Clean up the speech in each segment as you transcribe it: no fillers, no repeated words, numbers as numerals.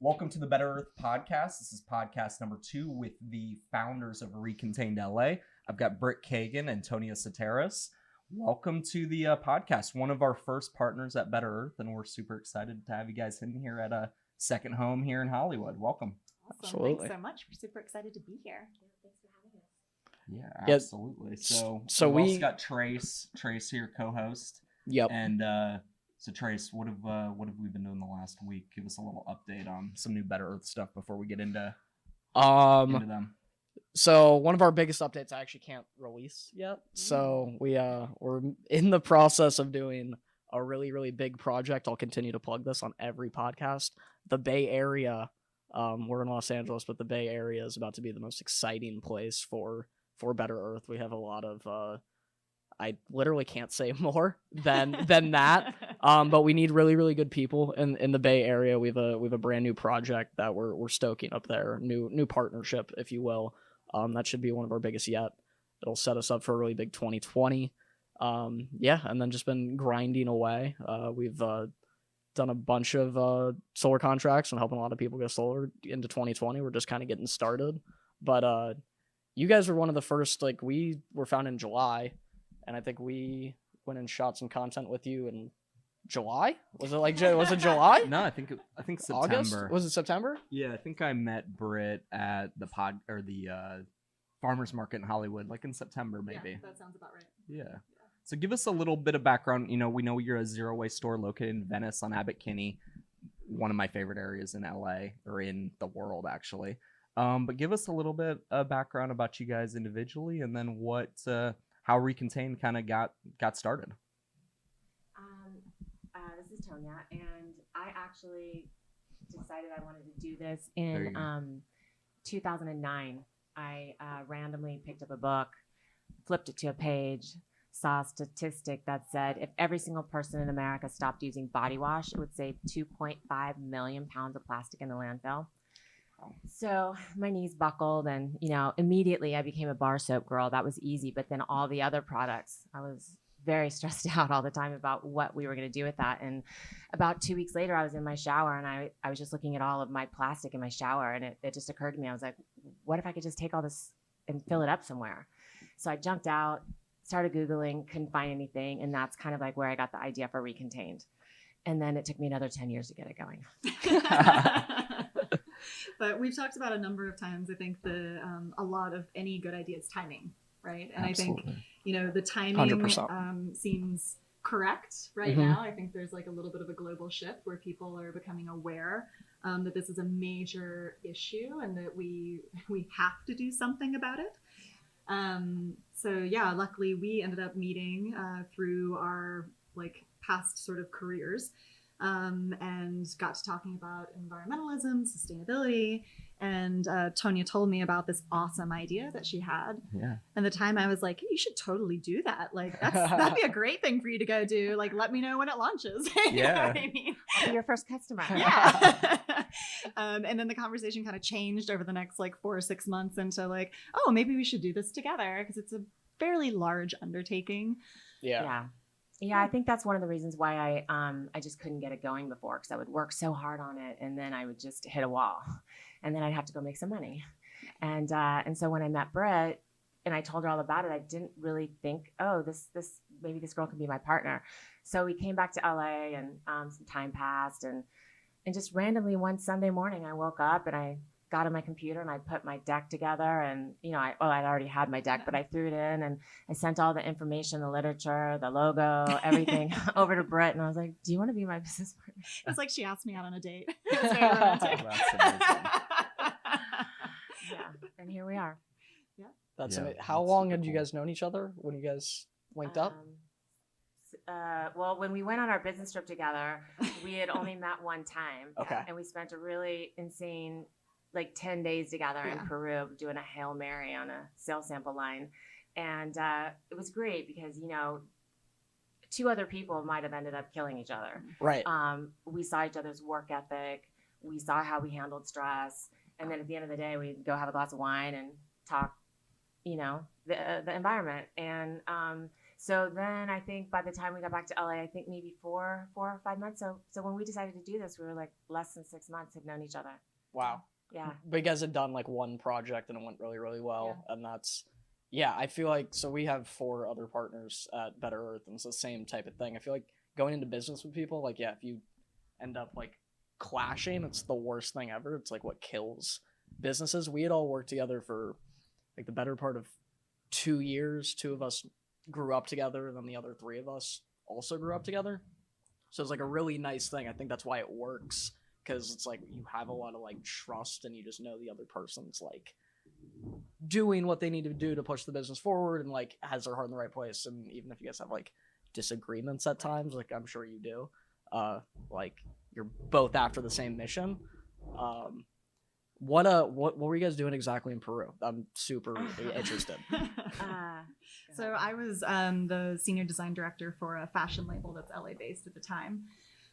Welcome to the Better Earth podcast. This is podcast number 2 with the founders of ReContained LA. I've got Britt Kagan and Tonia Soteros. Welcome to the podcast. One of our first partners at Better Earth, and we're super excited to have you guys in here at a second home here in Hollywood. Welcome. Awesome. Absolutely. Thanks so much. We're super excited to be here. Thanks for having us. Yeah, absolutely. So we also got Trace here, co-host. Yep. And so Trace, what have we been doing the last week? Give us a little update on some new Better Earth stuff before we get into them. So one of our biggest updates I actually can't release yet. So we're in the process of doing a really, really big project. I'll continue to plug this on every podcast. The Bay Area, we're in Los Angeles, but the Bay Area is about to be the most exciting place for Better Earth. We have a lot of I literally can't say more than that. But we need really, really good people in the Bay Area. We have a brand new project that we're stoking up there. New partnership, if you will. That should be one of our biggest yet. It'll set us up for a really big 2020. And then just been grinding away. We've done a bunch of solar contracts and helping a lot of people get solar into 2020. We're just kind of getting started. But you guys were one of the first. We were founded in July, and I think we went and shot some content with you in July. Was it July? No, I think September. August? Was it September? Yeah, I think I met Britt at the farmers market in Hollywood, like in September maybe. Yeah, that sounds about right. Yeah. So give us a little bit of background. We know you're a zero waste store located in Venice on Abbot Kinney, one of my favorite areas in LA, or in the world actually. But give us a little bit of background about you guys individually, and then how ReContained kind of got started. This is Tonia, and I actually decided I wanted to do this in 2009. I randomly picked up a book, flipped it to a page, saw a statistic that said if every single person in America stopped using body wash, it would save 2.5 million pounds of plastic in the landfill. So my knees buckled, and immediately I became a bar soap girl. That was easy, but then all the other products, I was very stressed out all the time about what we were going to do with that. And about 2 weeks later, I was in my shower, and I was just looking at all of my plastic in my shower, and it just occurred to me. I was like, what if I could just take all this and fill it up somewhere? So I jumped out, started Googling, couldn't find anything, and that's kind of like where I got the idea for ReContained. And then it took me another 10 years to get it going. But we've talked about a number of times, I think a lot of any good idea is timing, right? And Absolutely. I think, the timing 100%. seems correct right now. I think there's like a little bit of a global shift where people are becoming aware that this is a major issue and that we have to do something about it. Luckily we ended up meeting through our past sort of careers. And got to talking about environmentalism, sustainability, and Tonia told me about this awesome idea that she had. Yeah. And the time I was like, hey, you should totally do that. That'd be a great thing for you to go do. Let me know when it launches. You know what I mean? I'll be your first customer. Yeah. And then the conversation kind of changed over the next 4 or 6 months into oh, maybe we should do this together because it's a fairly large undertaking. Yeah, I think that's one of the reasons why I just couldn't get it going before, because I would work so hard on it, and then I would just hit a wall, and then I'd have to go make some money. And so when I met Britt and I told her all about it, I didn't really think, oh, maybe this girl can be my partner. So we came back to LA, and some time passed, and just randomly one Sunday morning I woke up and I got on my computer and I put my deck together, and I'd already had my deck, but I threw it in and I sent all the information, the literature, the logo, everything over to Britt, and I was like, do you want to be my business partner? It's like she asked me out on a date. It was very romantic. That's amazing. Yeah, and here we are. Yeah. That's amazing. How long had you guys known each other when you guys linked up? Well, when we went on our business trip together, we had only met one time. Okay. And we spent a really insane 10 days together in Peru doing a Hail Mary on a sales sample line. And it was great because, 2 other people might have ended up killing each other. Right. We saw each other's work ethic. We saw how we handled stress. And then at the end of the day, we'd go have a glass of wine and talk, the environment. And So then I think by the time we got back to LA, I think maybe 4 or 5 months. So when we decided to do this, we were like less than 6 months had known each other. Wow. Yeah. But you guys had done like one project and it went really, really well. And that's, I feel like, so we have 4 other partners at Better Earth, and it's the same type of thing. I feel like going into business with people, like, if you end up like clashing, it's the worst thing ever. It's like what kills businesses. We had all worked together for like the better part of 2 years. 2 of us grew up together, and then the other 3 of us also grew up together. So it's like a really nice thing. I think that's why it works, because it's like you have a lot of like trust, and you just know the other person's like doing what they need to do to push the business forward, and like has their heart in the right place. And even if you guys have like disagreements at times, like I'm sure you do, like you're both after the same mission. What were you guys doing exactly in Peru? I'm super interested. So I was the senior design director for a fashion label that's LA based at the time.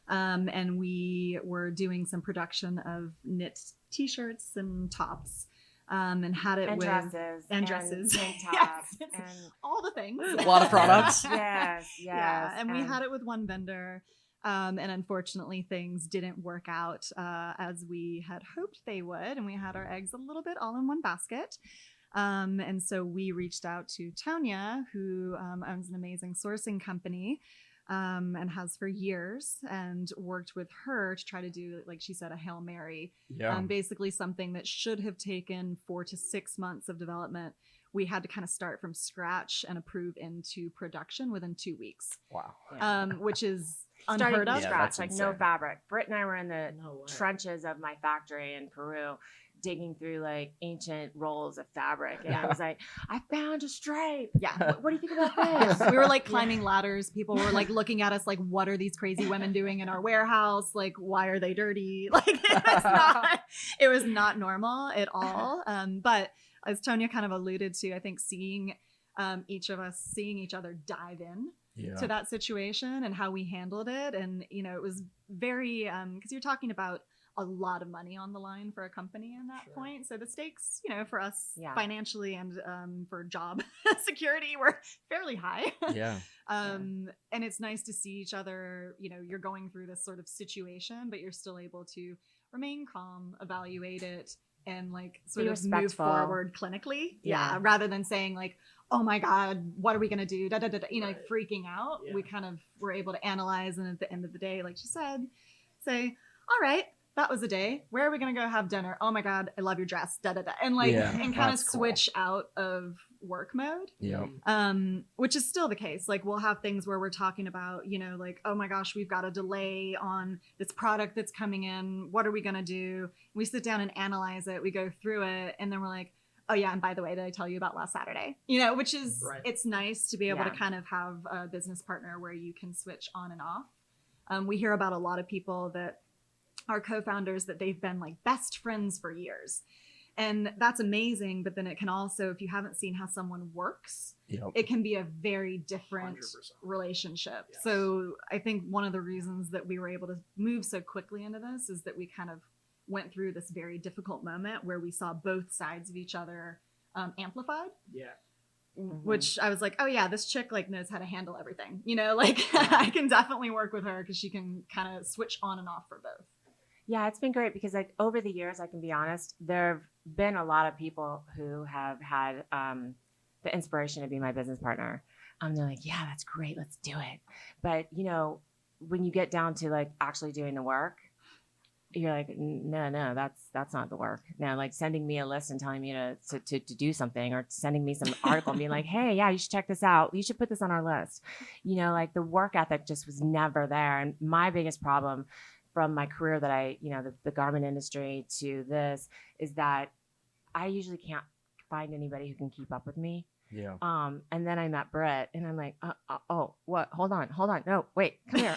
And we were doing some production of knit t-shirts and tops. And had it with dresses and dresses, tank tops, yes. and all the things. A lot of products. Yes. Yeah, and we had it with one vendor. And unfortunately, things didn't work out as we had hoped they would. And we had our eggs a little bit all in one basket. And so we reached out to Tonia, who owns an amazing sourcing company and has for years, and worked with her to try to do, like she said, a Hail Mary. Basically something that should have taken 4 to 6 months of development. We had to kind of start from scratch and approve into production within 2 weeks. Wow. Which is starting unheard from of. scratch, like no insane. fabric. Britt and I were in the trenches of my factory in Peru, digging through like ancient rolls of fabric, and I was like, I found a stripe. Yeah. What do you think about this? We were like climbing ladders. People were like looking at us like, what are these crazy women doing in our warehouse? Like, why are they dirty? Like, it was not normal at all. But as Tonia kind of alluded to, I think seeing each other dive in to that situation and how we handled it. And, it was very, because you're talking about a lot of money on the line for a company in that point. So the stakes, for us financially and for job security were fairly high. And it's nice to see each other, you're going through this sort of situation, but you're still able to remain calm, evaluate it, and like sort of move forward clinically. Rather than saying like, oh my God, what are we going to do? Like freaking out. We kind of were able to analyze, and at the end of the day, like she said, say, all right, that was a day. Where are we going to go have dinner? Oh my God, I love your dress. And like, and kind of switch out of work mode. Which is still the case. Like we'll have things where we're talking about, like, oh my gosh, we've got a delay on this product that's coming in. What are we going to do? We sit down and analyze it. We go through it. And then we're like, oh yeah, and by the way, did I tell you about last Saturday? Which is, it's nice to be able to kind of have a business partner where you can switch on and off. We hear about a lot of people that are co-founders that they've been like best friends for years. And that's amazing. But then it can also, if you haven't seen how someone works, it can be a very different 100%. Relationship. So I think one of the reasons that we were able to move so quickly into this is that we kind of went through this very difficult moment where we saw both sides of each other amplified. Which I was like, oh yeah, this chick like knows how to handle everything. I can definitely work with her because she can kind of switch on and off for both. Yeah, it's been great because like over the years, I can be honest, there have been a lot of people who have had the inspiration to be my business partner. They're like, yeah, that's great. Let's do it. But, when you get down to like actually doing the work, you're like, no, that's not the work. Now, like sending me a list and telling me to do something, or sending me some article and being like, hey, yeah, you should check this out. You should put this on our list. Like the work ethic just was never there. And my biggest problem from my career that I, the garment industry to this, is that I usually can't find anybody who can keep up with me. And then I met Britt, and I'm like, oh, what? Hold on. No, wait, come here.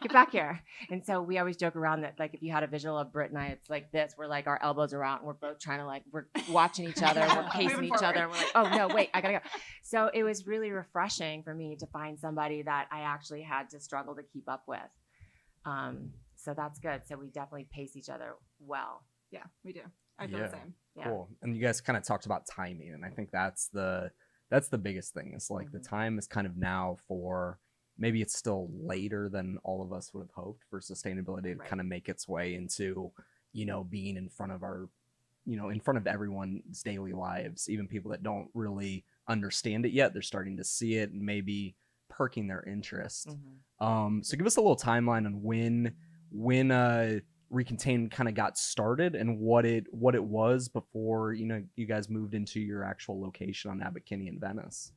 Get back here. And so we always joke around that, like, if you had a visual of Britt and I, it's like this. We're like, our elbows are out, and we're both trying to, like, we're watching each other, we're pacing each other, and we're like, oh, no, wait, I gotta go. So it was really refreshing for me to find somebody that I actually had to struggle to keep up with. So that's good. So we definitely pace each other well. Yeah, we do. I feel the same. Cool. And you guys kind of talked about timing, and I think that's the that's the biggest thing. It's like the time is kind of now for, maybe it's still later than all of us would have hoped for sustainability to kind of make its way into, being in front of our, in front of everyone's daily lives, even people that don't really understand it yet. They're starting to see it and maybe perking their interest. So give us a little timeline on when ReContained kind of got started and what it was before you guys moved into your actual location on Abbot Kinney in Venice.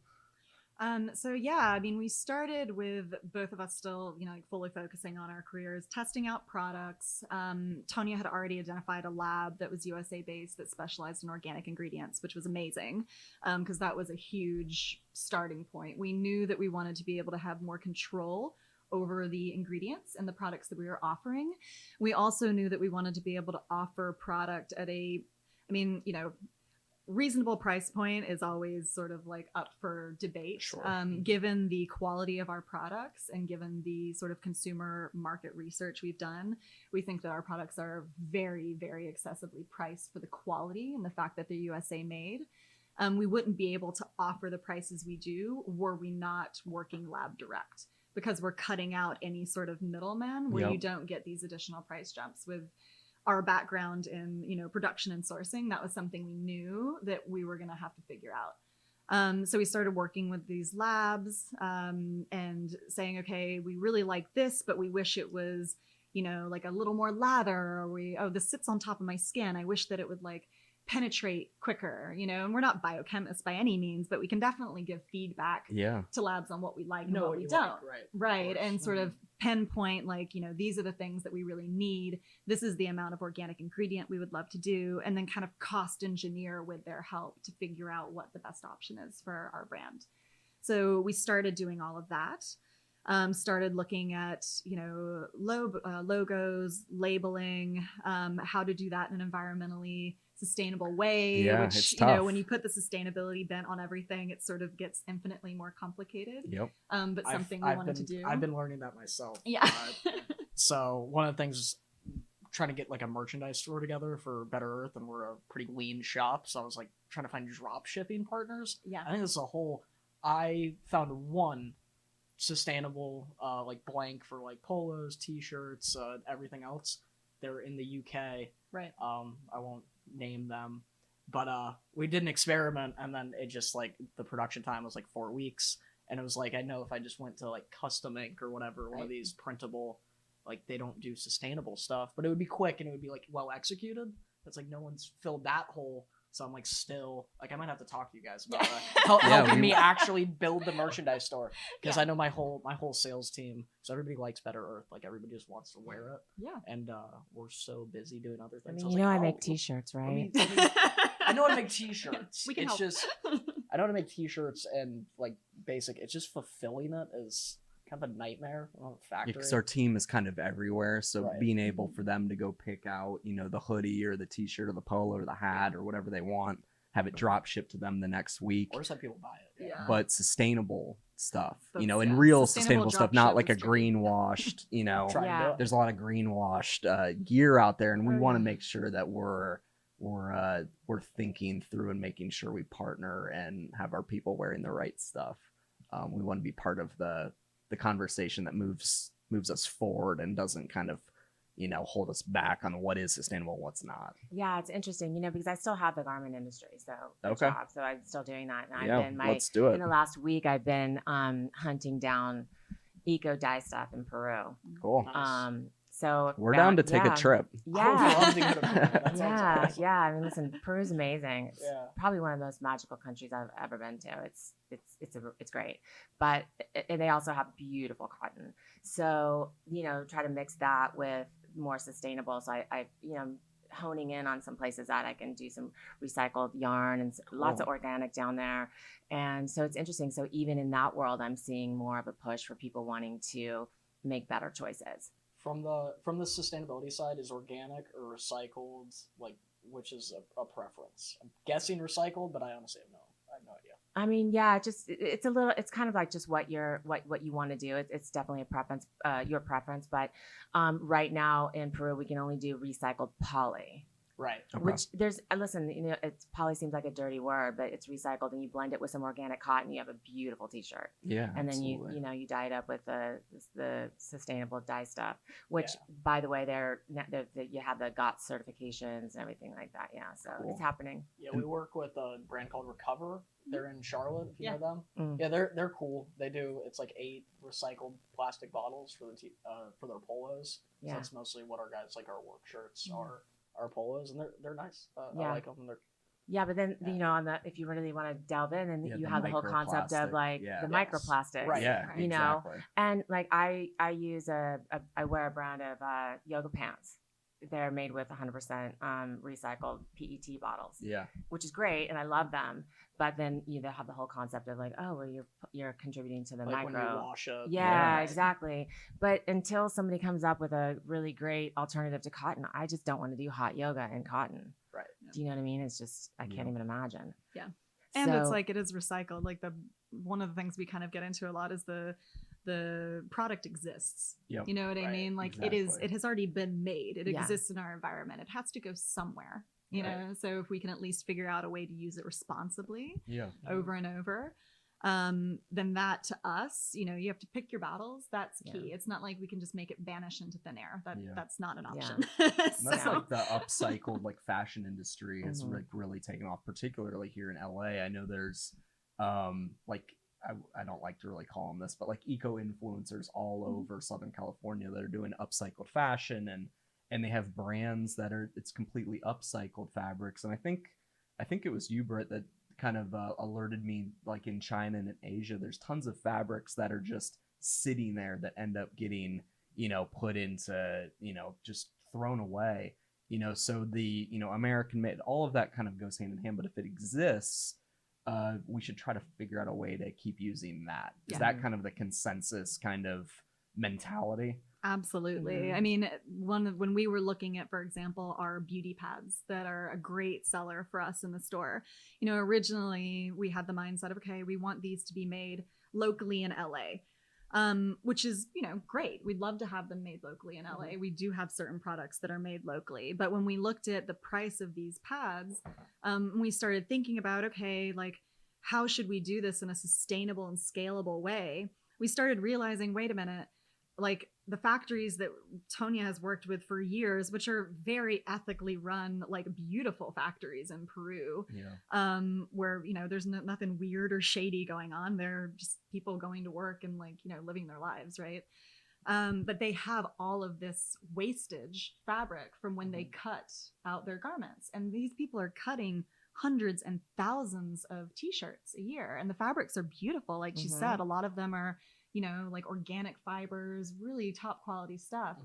So yeah, I mean, we started with both of us still, like fully focusing on our careers, testing out products. Tonia had already identified a lab that was USA based that specialized in organic ingredients, which was amazing because that was a huge starting point. We knew that we wanted to be able to have more control over the ingredients and the products that we were offering. We also knew that we wanted to be able to offer product at reasonable price point is always sort of like up for debate. Given the quality of our products and given the sort of consumer market research we've done, we think that our products are very, very accessibly priced for the quality and the fact that they're USA made. We wouldn't be able to offer the prices we do were we not working lab direct, because we're cutting out any sort of middleman where you don't get these additional price jumps. With our background in production and sourcing, that was something we knew that we were going to have to figure out. So we started working with these labs and saying, okay, we really like this, but we wish it was like a little more lather, or this sits on top of my skin, I wish that it would like penetrate quicker, and we're not biochemists by any means, but we can definitely give feedback to labs on what we like and what we don't. Right. And sort of pinpoint like, these are the things that we really need. This is the amount of organic ingredient we would love to do. And then kind of cost engineer with their help to figure out what the best option is for our brand. So we started doing all of that. Started looking at, logos, labeling, how to do that in an environmentally sustainable way, which, when you put the sustainability bent on everything, it sort of gets infinitely more complicated. But something we wanted to do. I've been learning that myself. So one of the things is trying to get like a merchandise store together for Better Earth, and we're a pretty lean shop. So I was like trying to find drop shipping partners. I think I found one sustainable like blank for like polos, t-shirts, everything else. They're in the UK. Right. I won't name them, but we did an experiment, and then it just like the production time was like 4 weeks, and it was like, I know if I just went to like Custom Ink or whatever, one of these printable, like they don't do sustainable stuff, but it would be quick and it would be like well executed. It's like no one's filled that hole. So I'm like still like I might have to talk to you guys about helping me actually build the merchandise store, because I know my whole sales team. So everybody likes Better Earth, like everybody just wants to wear it. And we're so busy doing other things. I make t-shirts, right? I know how to make t-shirts. We can help. Just I know how to make t-shirts and like basic. It's just fulfilling it is kind of a nightmare. Factory. Because our team is kind of everywhere, so being able for them to go pick out, the hoodie or the t-shirt or the polo or the hat or whatever they want, have it drop shipped to them the next week. Or some people buy it. But sustainable stuff, and real sustainable stuff, not like a greenwashed, there's a lot of greenwashed gear out there, and we want to make sure that we're thinking through and making sure we partner and have our people wearing the right stuff. We want to be part of the conversation that moves us forward and doesn't kind of, hold us back on what is sustainable and what's not. Yeah, it's interesting, because I still have the garment industry, so so I'm still doing that. And let's do it. In the last week, I've been hunting down eco dye stuff in Peru. Cool. Nice. So we're down to take a trip. I mean, listen, Peru's amazing. It's probably one of the most magical countries I've ever been to. It's great, but they also have beautiful cotton. So try to mix that with more sustainable. So I honing in on some places that I can do some recycled yarn and lots of organic down there. And so it's interesting. So even in that world, I'm seeing more of a push for people wanting to make better choices. From the sustainability side, is organic or recycled, like, which is a preference? I'm guessing recycled, but I honestly have no idea. I mean, it's kind of like just what you want to do. It's definitely a preference, your preference. But right now in Peru, we can only do recycled poly. Right. Okay. Which there's listen, it probably seems like a dirty word, but it's recycled, and you blend it with some organic cotton, you have a beautiful t-shirt. Yeah. And then absolutely. you dye it up with the sustainable dye stuff, which by the way, you have the GOTS certifications and everything like that. Yeah, so Cool. it's happening. Yeah, we work with a brand called Recover. They're in Charlotte, if you know them. Mm. Yeah, they're cool. They do, it's like 8 recycled plastic bottles for for their polos. Yeah. So that's mostly what our guys, like our work shirts are, our polos, and they're nice. Yeah. I like them. Yeah, but then on the, if you really want to delve in, and you the have the whole concept of microplastic. like Yeah. the Yes. microplastics, Right. Yeah. you know, exactly. and like I use I wear a brand of yoga pants. They're made with 100% recycled PET bottles, Yeah. which is great, and I love them. But then you have the whole concept of like, oh, well, you're contributing to the Like when you micro. wash up. Yeah, exactly. But until somebody comes up with a really great alternative to cotton, I just don't want to do hot yoga in cotton. Right. Do you know what I mean? It's just I can't even imagine. Yeah. And it's So- like it is recycled. Like one of the things we kind of get into a lot is the product exists. Yep. You know what I Right, mean? Like exactly. it has already been made. It Yeah. exists in our environment. It has to go somewhere. You Right. know, so if we can at least figure out a way to use it responsibly Yeah. over and over, then that to us, you have to pick your battles. That's key. Yeah. It's not like we can just make it vanish into thin air. Yeah. That's not an Yeah. option. And that's So- like the upcycled like fashion industry has Mhm. like really taken off, particularly here in LA. I know there's like I don't like to really call them this, but like eco influencers all over Southern California that are doing upcycled fashion, and they have brands that are it's completely upcycled fabrics. And I think it was you, Britt, that kind of alerted me, like in China and in Asia, there's tons of fabrics that are just sitting there that end up getting put into just thrown away. So the American made, all of that kind of goes hand in hand. But if it exists, we should try to figure out a way to keep using that. Is Yeah. that kind of the consensus kind of mentality? Absolutely. Mhm. I mean, when we were looking at, for example, our beauty pads that are a great seller for us in the store, originally we had the mindset of, okay, we want these to be made locally in LA, which is, great. We'd love to have them made locally in LA. We do have certain products that are made locally. But when we looked at the price of these pads, we started thinking about, okay, like, how should we do this in a sustainable and scalable way? We started realizing, wait a minute, like the factories that Tonia has worked with for years, which are very ethically run, like beautiful factories in Peru, Yeah. where, there's nothing weird or shady going on. They're just people going to work and like, living their lives. Right. But they have all of this wastage fabric from when they cut out their garments. And these people are cutting hundreds and thousands of t-shirts a year. And the fabrics are beautiful. Like she said, a lot of them are, like organic fibers, really top quality stuff.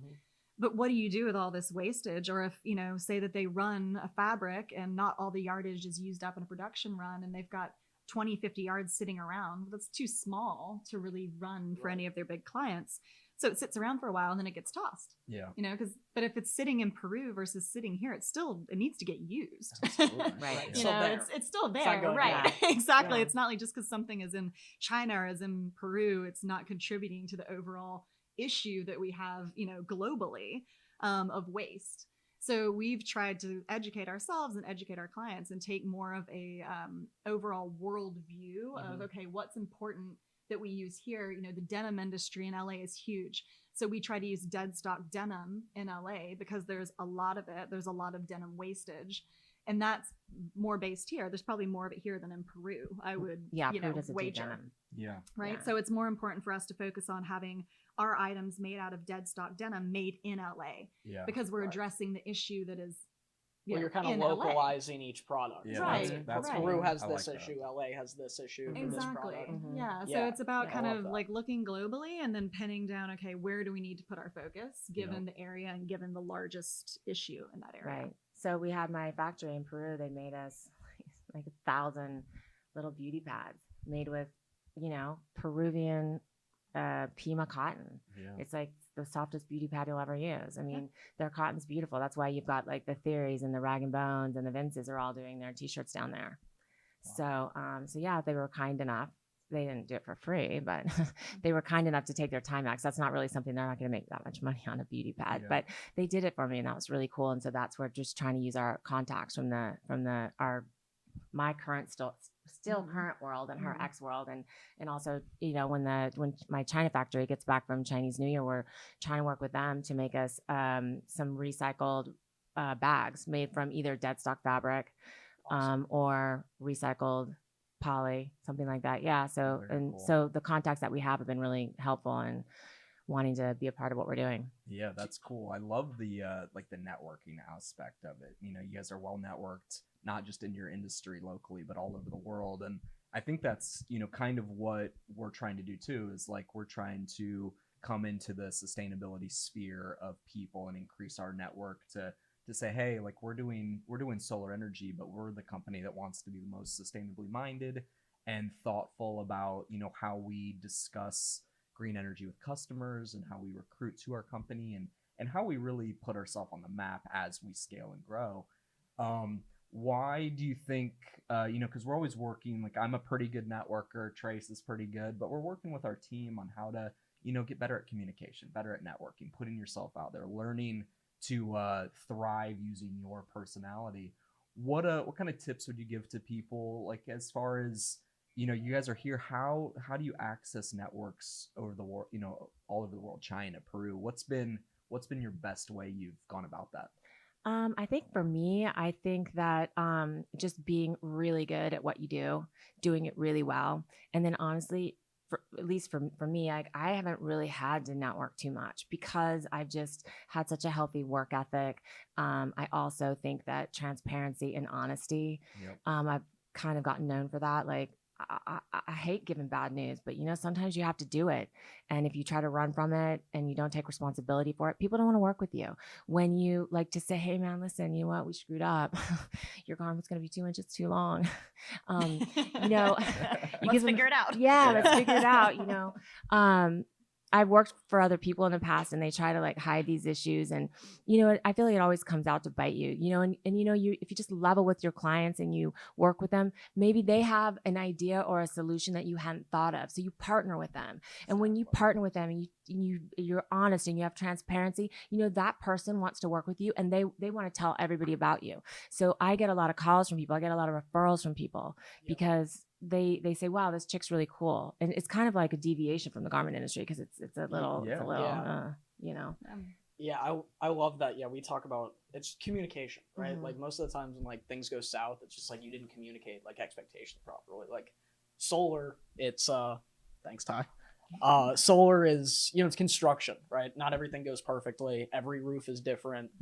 But what do you do with all this wastage? Or if, say that they run a fabric and not all the yardage is used up in a production run and they've got 20, 50 yards sitting around, that's too small to really run for any of their big clients. So it sits around for a while and then it gets tossed, Yeah. but if it's sitting in Peru versus sitting here, it needs to get used. Absolutely. Right. It's still there. It's still not there, going right? down. Exactly. Yeah. It's not like just because something is in China or is in Peru, it's not contributing to the overall issue that we have, globally, of waste. So we've tried to educate ourselves and educate our clients and take more of a overall world view of, okay, what's important that we use here. The denim industry in LA is huge. So we try to use dead stock denim in LA because there's a lot of it. There's a lot of denim wastage. And that's more based here. There's probably more of it here than in Peru, I would Peru doesn't do wager. denim. Yeah. Right. Yeah. So it's more important for us to focus on having our items made out of dead stock denim made in LA Yeah. because we're Right. addressing the issue that is Well, you're kind of in LA. localizing each product. Yeah, Right, that's right. Peru has I this like that. issue. LA has this issue. For this Exactly. product. Mhm. Yeah. So Yeah. it's about Yeah, I kind love of that. like looking globally and then pinning down, okay, where do we need to put our focus given the area and given the largest issue in that area? Right. So we had my factory in Peru. They made us like 1,000 little beauty pads made with, Peruvian Pima cotton. Yeah. It's like the softest beauty pad you'll ever use. I mean, their cotton's beautiful. That's why you've got like the Theories and the Rag and Bones and the Vinces are all doing their t-shirts down there. So yeah, they were kind enough they didn't do it for free, but they were kind enough to take their time out. 'Cause that's not really something they're not going to make that much money on, a beauty pad, but they did it for me, and that was really cool. And so that's where just trying to use our contacts from my current still current world and her ex world, and also, you know, when my China factory gets back from Chinese New Year, we're trying to work with them to make us some recycled bags made from either dead stock fabric or recycled poly, something like that. Yeah. So so the contacts that we have been really helpful in wanting to be a part of what we're doing. Yeah, that's cool. I love the like the networking aspect of it. You know, you guys are well networked, not just in your industry locally, but all over the world. And I think that's, you know, kind of what we're trying to do too, is like we're trying to come into the sustainability sphere of people and increase our network to say, hey, like we're doing solar energy, but we're the company that wants to be the most sustainably minded and thoughtful about, you know, how we discuss green energy with customers and how we recruit to our company and how we really put ourselves on the map as we scale and grow. Why do you think, you know, because we're always working, like I'm a pretty good networker, Trace is pretty good, but we're working with our team on how to, you know, get better at communication, better at networking, putting yourself out there, learning to thrive using your personality. What kind of tips would you give to people, like as far as, you know, you guys are here, how do you access networks over the world, you know, all over the world, China, Peru? What's been your best way you've gone about that? I think for me, I think that just being really good at what you do, doing it really well. And then honestly, at least for me, I haven't really had to network too much because I've just had such a healthy work ethic. I also think that transparency and honesty, I've kind of gotten known for that. Like, I hate giving bad news, but you know, sometimes you have to do it. And if you try to run from it and you don't take responsibility for it, people don't want to work with you. When you like to say, hey man, listen, you know what, we screwed up. Your garment's going to be 2 inches too long. You know, let's figure it out. Yeah, let's figure it out. You know, I've worked for other people in the past and they try to like hide these issues. And, you know, I feel like it always comes out to bite you, you know, and you know, if you just level with your clients and you work with them, maybe they have an idea or a solution that you hadn't thought of. So you partner with them. And when you partner with them and you're honest and you have transparency, you know, that person wants to work with you and they want to tell everybody about you. So I get a lot of calls from people. I get a lot of referrals from people because they say, wow, this chick's really cool. And it's kind of like a deviation from the garment industry because it's a little, you know. Yeah, I love that. Yeah, we talk about it's communication, right? Like most of the times when like things go south, it's just like you didn't communicate like expectations properly. Like solar, it's thanks, Ty. Solar is, you know, it's construction, right? Not everything goes perfectly. Every roof is different,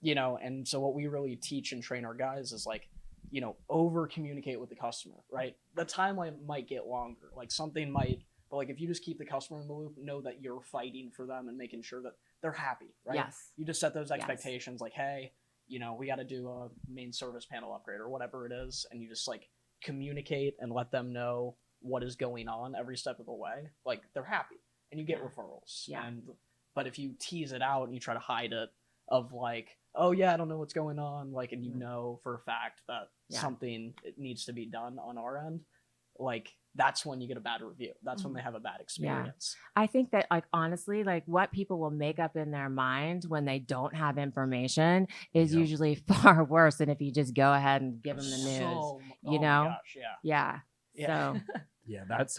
you know, and so what we really teach and train our guys is like, you know, over communicate with the customer, right? The timeline might get longer, like something might, but like if you just keep the customer in the loop, know that you're fighting for them and making sure that they're happy, right? Yes. You just set those expectations like, hey, you know, we got to do a main service panel upgrade or whatever it is. And you just like communicate and let them know what is going on every step of the way. Like they're happy and you get referrals. Yeah. But if you tease it out and you try to hide it of like, oh yeah, I don't know what's going on. Like, and you know for a fact that something needs to be done on our end. Like that's when you get a bad review. That's when they have a bad experience. Yeah. I think that like, honestly, like what people will make up in their mind when they don't have information is usually far worse than if you just go ahead and give them the news, you know? My gosh, yeah. So yeah, that's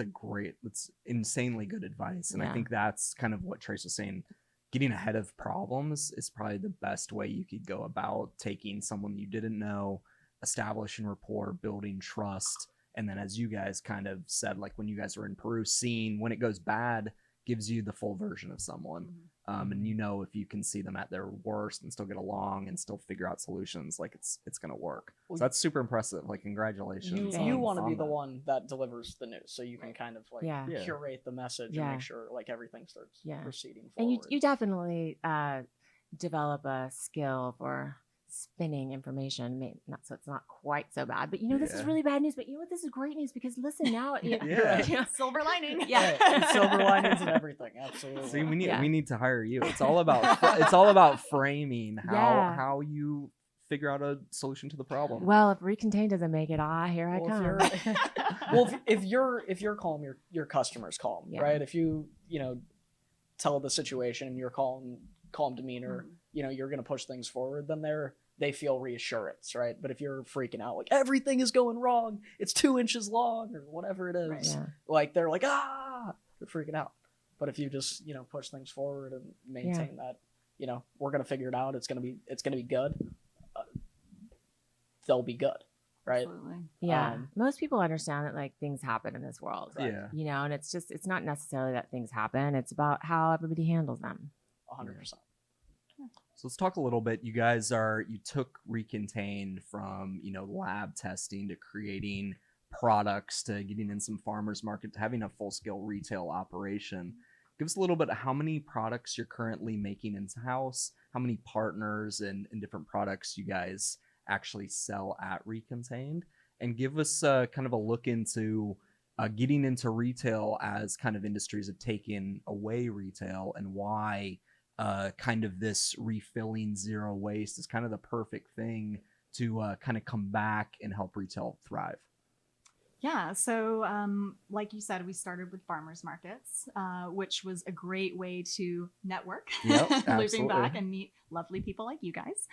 insanely good advice. And I think that's kind of what Trace was saying. Getting ahead of problems is probably the best way you could go about taking someone you didn't know, establishing rapport, building trust. And then as you guys kind of said, like when you guys were in Peru, seeing when it goes bad gives you the full version of someone. And you know, if you can see them at their worst and still get along and still figure out solutions, like it's going to work. So that's super impressive. Like, congratulations. You want to be the one that delivers the news. So you can kind of like curate the message and make sure like everything starts proceeding forward. And you definitely develop a skill for spinning information. Maybe not so it's not quite so bad, but you know, this is really bad news, but you know what, this is great news because listen now, you know, silver lining. Silver linings and everything. Absolutely. See, we need to hire you. It's all about framing how you figure out a solution to the problem. Well, if ReContained doesn't make it, here I Well, come. if you're calm, your customer's calm, Yeah. right? If you tell the situation and you're calm demeanor, you're gonna push things forward, then they feel reassurance, right? But if you're freaking out, like everything is going wrong, it's 2 inches long or whatever it is, Right. Yeah. like they're like, they're freaking out. But if you just, push things forward and maintain that, we're going to figure it out. It's going to be good. They'll be good. Right. Absolutely. Yeah. Most people understand that like things happen in this world. Right. Yeah. And it's not necessarily that things happen. It's about how everybody handles them. 100%. So let's talk a little bit. You guys you took ReContained from, lab testing to creating products to getting in some farmers market to having a full scale retail operation. Give us a little bit of how many products you're currently making in-house, how many partners and different products you guys actually sell at ReContained, and give us kind of a look into getting into retail as kind of industries have taken away retail and why kind of this refilling zero waste is kind of the perfect thing to kind of come back and help retail thrive. Yeah, so like you said, we started with farmers markets, which was a great way to network, looping back and meet lovely people like you guys.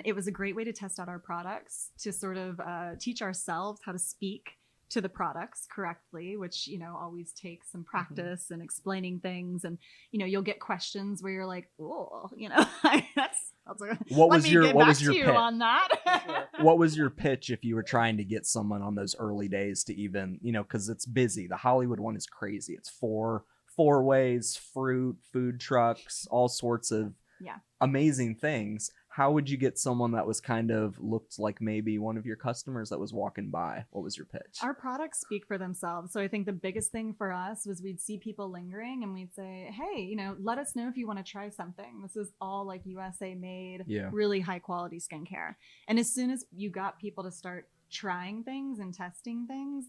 It was a great way to test out our products, to sort of teach ourselves how to speak to the products correctly, which, always takes some practice and explaining things. And, you'll get questions where you're like, oh, what was your pitch on that? What was your pitch if you were trying to get someone on those early days to even, because it's busy. The Hollywood one is crazy. It's four ways, fruit, food trucks, all sorts of amazing things. How would you get someone that was kind of looked like maybe one of your customers that was walking by? What was your pitch? Our products speak for themselves. So I think the biggest thing for us was we'd see people lingering and we'd say, hey, let us know if you want to try something. This is all like USA made, really high quality skincare. And as soon as you got people to start trying things and testing things,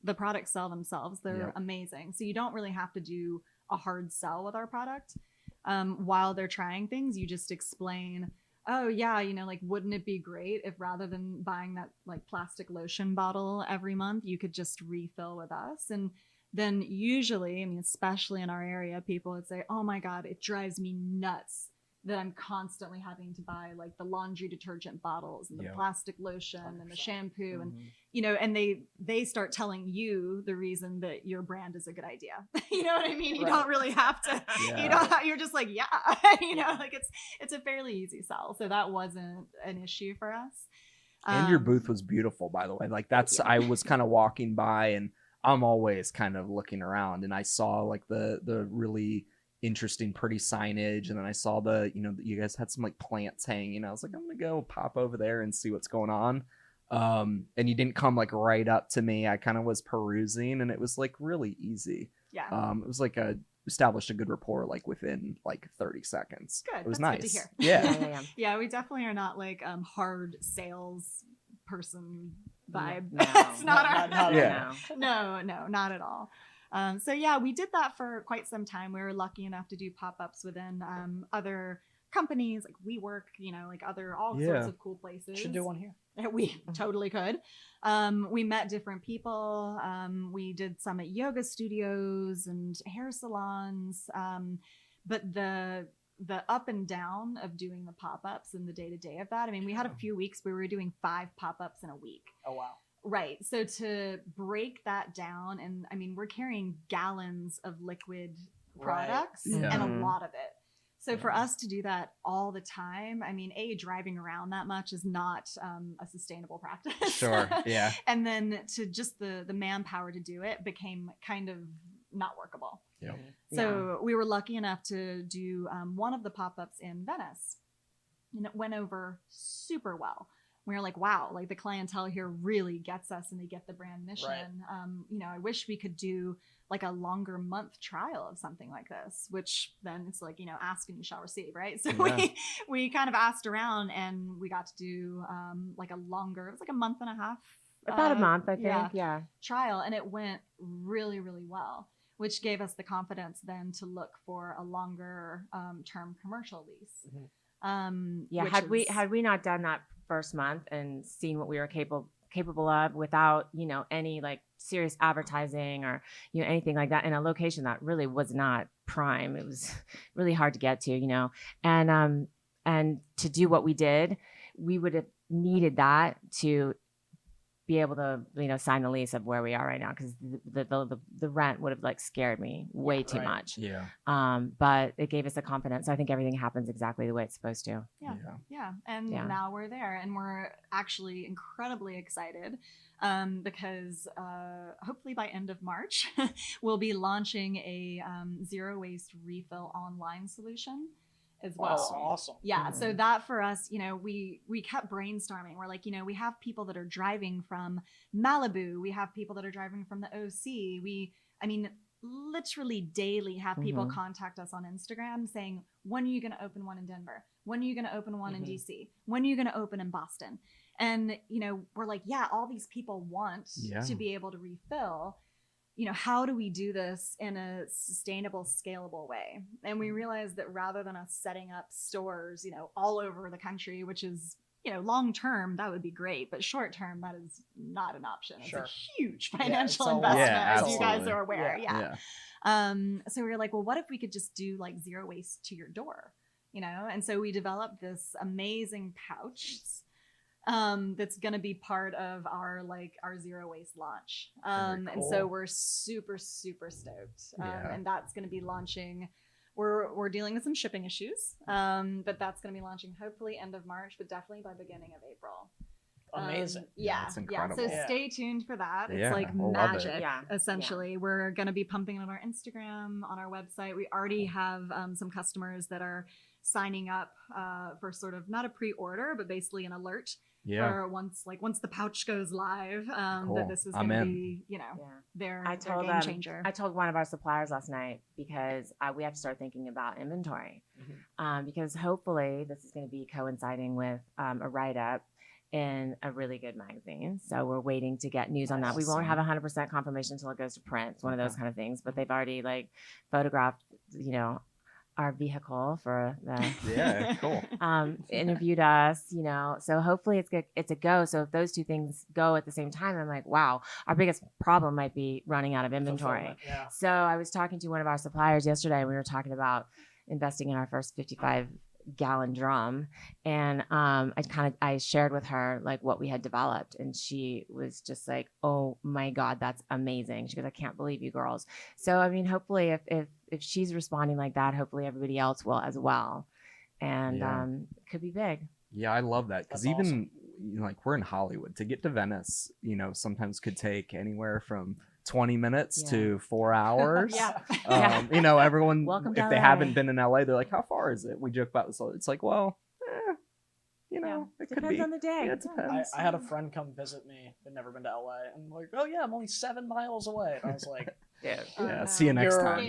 the products sell themselves. They're amazing. So you don't really have to do a hard sell with our product. While they're trying things, you just explain, oh yeah, wouldn't it be great if rather than buying that like plastic lotion bottle every month, you could just refill with us? And then usually, especially in our area, people would say, oh my God, it drives me nuts that I'm constantly having to buy like the laundry detergent bottles and the plastic lotion 100%. And the shampoo. And, and they start telling you the reason that your brand is a good idea. You know what I mean? You don't really have to, you're just like, like it's a fairly easy sell. So that wasn't an issue for us. And your booth was beautiful, by the way. Like I was kind of walking by and I'm always kind of looking around and I saw like the really interesting, pretty signage. And then I saw you guys had some like plants hanging. I was like, I'm going to go pop over there and see what's going on. And you didn't come like right up to me. I kind of was perusing and it was like really easy. Yeah. It was like established a good rapport like within like 30 seconds. Good. It was That's nice. Good to hear. Yeah. Yeah, we definitely are not like hard sales person vibe. No, That's not our no, not at all. So yeah, we did that for quite some time. We were lucky enough to do pop-ups within other companies like WeWork, like all sorts of cool places. Should do one here. We totally could. We met different people. We did some at yoga studios and hair salons. But the up and down of doing the pop-ups and the day-to-day of that, we had a few weeks where we were doing 5 pop-ups in a week. Oh, wow. Right. So to break that down, and we're carrying gallons of liquid products and a lot of it. So for us to do that all the time, driving around that much is not a sustainable practice. Sure. Yeah. And then to just the manpower to do it became kind of not workable. Yeah. So we were lucky enough to do one of the pop-ups in Venice, and it went over super well. We were like, wow, like the clientele here really gets us and they get the brand mission. Right. I wish we could do like a longer month trial of something like this, which then it's like, ask and you shall receive, right? So we kind of asked around and we got to do like a longer, it was like a month and a half. About a month, I think. Yeah. Trial. And it went really, really well, which gave us the confidence then to look for a longer term commercial lease. Yeah, which had we not done that first month and seen what we were capable of without, you know, any like serious advertising or, you know, anything like that in a location that really was not prime. It was really hard to get to, you know, and to do what we did, we would have needed that to be able to, you know, sign the lease of where we are right now, because the rent would have like scared me way too much. Yeah. But it gave us the confidence. So I think everything happens exactly the way it's supposed to. Yeah. And now we're there, and we're actually incredibly excited because hopefully by end of March, we'll be launching a zero waste refill online solution as well. Awesome. Yeah. So that for us, you know, we kept brainstorming. We're like, you know, we have people that are driving from Malibu. We have people that are driving from the OC. Literally daily have people contact us on Instagram saying, when are you going to open one in Denver? When are you going to open one in DC? When are you going to open in Boston? And, you know, we're like, yeah, all these people want to be able to refill. You know, how do we do this in a sustainable, scalable way? And we realized that rather than us setting up stores, you know, all over the country, which is, you know, long term, that would be great. But short term, that is not an option. It's a huge financial investment, as you guys are aware. So we were like, well, what if we could just do like zero waste to your door? You know, and so we developed this amazing pouch that's going to be part of our zero waste launch. And so we're super stoked. And that's going to be launching. We're dealing with some shipping issues, but that's going to be launching hopefully end of March, but definitely by beginning of April. Amazing. That's incredible. So stay tuned for that. It's like magic, essentially. We're going to be pumping it on our Instagram, on our website. We already have some customers that are signing up for sort of not a pre-order, but basically an alert. Or once the pouch goes live, that this is going to be, you know, their game changer. I told one of our suppliers last night because we have to start thinking about inventory, because hopefully this is going to be coinciding with a write-up in a really good magazine. So we're waiting to get news on that. We won't have 100% confirmation until it goes to print. It's one of those kind of things, but they've already like photographed, you know, our vehicle for the interviewed us, you know, so hopefully it's a go. So if those two things go at the same time, I'm like, wow, our biggest problem might be running out of inventory. So I was talking to one of our suppliers yesterday, and we were talking about investing in our first 55-gallon drum, and I shared with her like what we had developed, and she was just like, oh my God, that's amazing. She goes, I can't believe you girls. So I mean, hopefully if she's responding like that, hopefully everybody else will as well, and it could be big. I love that, because even you know, like we're in Hollywood, to get to Venice, you know, sometimes could take anywhere from 20 minutes to 4 hours. You know, everyone, if they haven't been in LA, they're like, how far is it? We joke about this. It's like, well, you know, it depends could be on the day. It depends. I had a friend come visit me. I'd never been to LA. And I'm like, oh yeah, I'm only 7 miles away. And I was like, see you next time.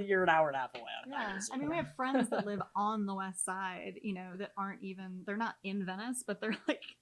You're an hour and a half away. I mean, we have friends that live on the west side, you know, that they're not in Venice, but they're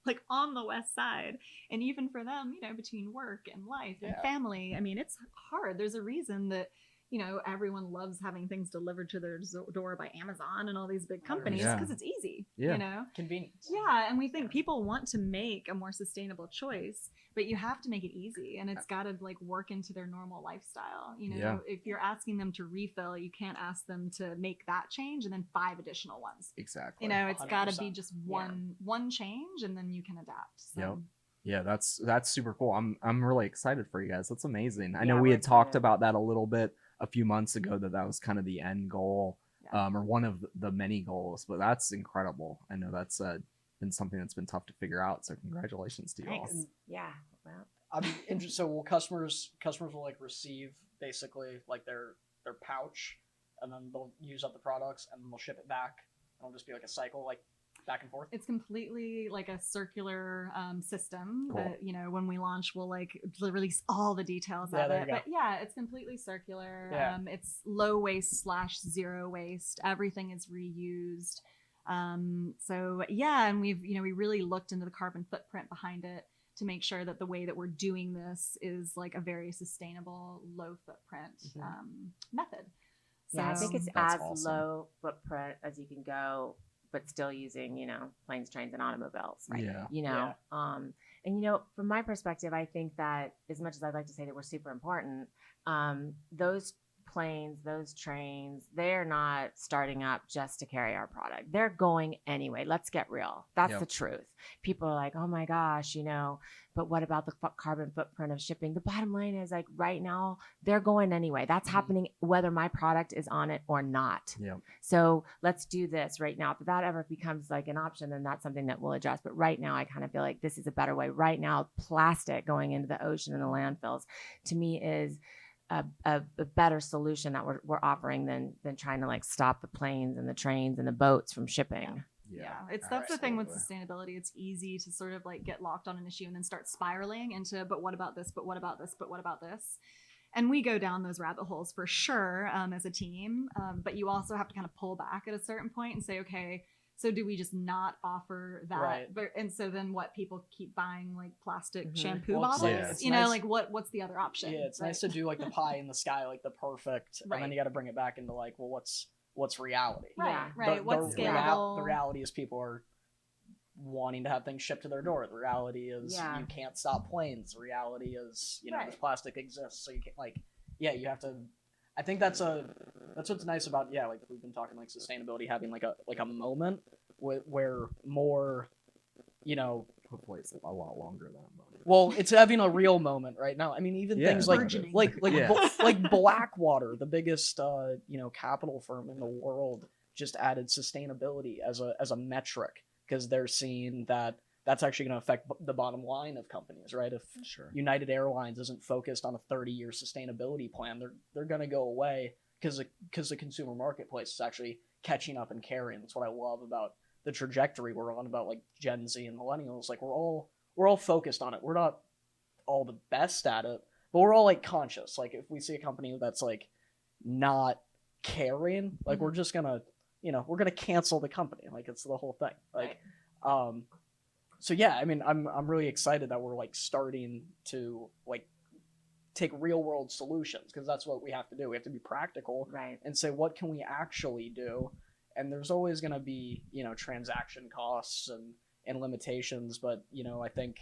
like on the west side. And even for them, you know, between work and life and family, I mean, it's hard. There's a reason that, you know, everyone loves having things delivered to their door by Amazon and all these big companies, because it's easy, you know, convenient. And we think people want to make a more sustainable choice, but you have to make it easy, and it's got to like work into their normal lifestyle. You know, if you're asking them to refill, you can't ask them to make that change and then 5 additional ones. Exactly. You know, it's got to be just one change, and then you can adapt. So. Yeah, that's super cool. I'm really excited for you guys. That's amazing. I know we had talked about that a little bit a few months ago, that was kind of the end goal, or one of the many goals, but that's incredible. I know that's been something that's been tough to figure out, so congratulations to you all. Well, I'm interested. So will customers will like receive basically like their pouch, and then they'll use up the products, and then they'll ship it back, and it'll just be like a cycle, like back and forth? It's completely like a circular system that, you know, when we launch, we'll like release all the details of it. But it's completely circular. It's low waste / zero waste. Everything is reused. And we really looked into the carbon footprint behind it to make sure that the way that we're doing this is like a very sustainable, low footprint method. Yeah, I think it's That's as awesome. low footprint as you can go, but still using, planes, trains, and automobiles. Yeah. And from my perspective, I think that as much as I'd like to say that we're super important, those planes, those trains, they're not starting up just to carry our product. They're going anyway. Let's get real. That's the truth. People are like, oh my gosh, but what about the carbon footprint of shipping? The bottom line is, like, right now, they're going anyway. That's happening whether my product is on it or not. Yeah. So let's do this right now. If that ever becomes like an option, then that's something that we'll address. But right now, I kind of feel like this is a better way. Right now, plastic going into the ocean and the landfills, to me, is a better solution that we're offering than trying to like stop the planes and the trains and the boats from shipping. Yeah, that's the thing with sustainability. It's easy to sort of like get locked on an issue and then start spiraling into, but what about this? But what about this? But what about this? And we go down those rabbit holes for sure as a team. But you also have to kind of pull back at a certain point and say, okay, so do we just not offer that? Right. But, and so then what, people keep buying like plastic shampoo Well, bottles? it's You know, nice- like what's the other option? Yeah, it's nice to do like the pie in the sky, like the perfect, and then you got to bring it back into like, well, what's reality? Right, Yeah. right. What's scalable? The reality is people are wanting to have things shipped to their door. The reality is you can't stop planes. The reality is, this plastic exists, so you can't you have to. I think that's what's nice about like we've been talking like sustainability having like a moment where more, Hopefully it's a lot longer than a moment. well, it's having a real moment right now. I mean, even things like Burgeoning. like Blackwater, the biggest capital firm in the world, just added sustainability as a metric because they're seeing that that's actually going to affect the bottom line of companies, right? If United Airlines isn't focused on a 30-year sustainability plan, they're going to go away because the consumer marketplace is actually catching up and carrying. That's what I love about the trajectory we're on, about like Gen Z and millennials. Like we're all focused on it. We're not all the best at it, but we're all like conscious. Like if we see a company that's like not caring, like we're just gonna, we're gonna cancel the company. Like it's the whole thing. Like, so yeah, I mean, I'm really excited that we're like starting to like take real world solutions, because that's what we have to do. We have to be practical, Right. and say, what can we actually do? And there's always going to be, transaction costs and limitations. But, I think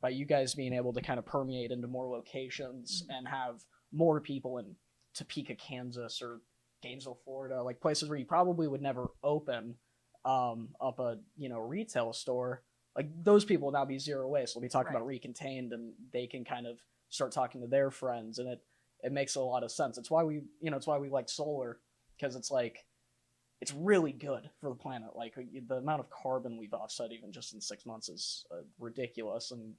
by you guys being able to kind of permeate into more locations and have more people in Topeka, Kansas, or Gainesville, Florida, like places where you probably would never open up a, retail store, like those people will now be zero waste. We'll be talking about ReContained, and they can kind of start talking to their friends, and it makes a lot of sense. It's why we like solar, because it's like, it's really good for the planet. Like the amount of carbon we've offset even just in 6 months is ridiculous. And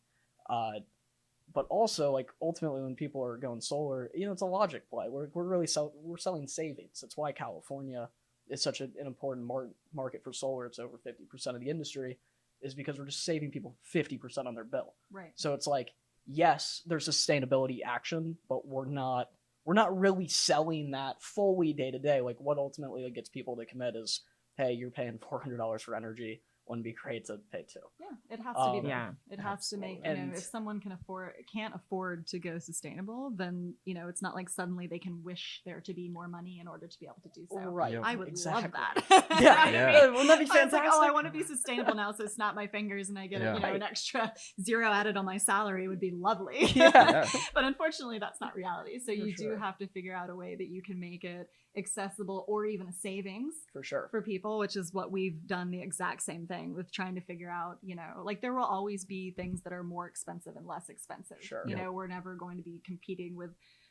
but also like ultimately when people are going solar, it's a logic play. We're really we're selling savings. That's why California is such an important market for solar. It's over 50% of the industry, is because we're just saving people 50% on their bill. Right. So it's like, yes, there's sustainability action, but we're not really selling that fully day to day. Like what ultimately gets people to commit is, hey, you're paying $400 for energy. Wouldn't be great to pay too. Yeah, it has to be there. Yeah. It has to make, And if someone can't afford to go sustainable, then, it's not like suddenly they can wish there to be more money in order to be able to do so. Right. Yep. I would Exactly. love that. Yeah. You know what I Yeah. mean? Wouldn't that be I was fantastic? like, I want to be sustainable now, so snap my fingers and I get Yeah. an extra zero added on my salary would be lovely. Yeah. But unfortunately, that's not reality. So you do sure. have to figure out a way that you can make it accessible or even a savings For sure. for people, which is what we've done the exact same thing with trying to figure out, like there will always be things that are more expensive and less expensive. Sure. We're never going to be competing with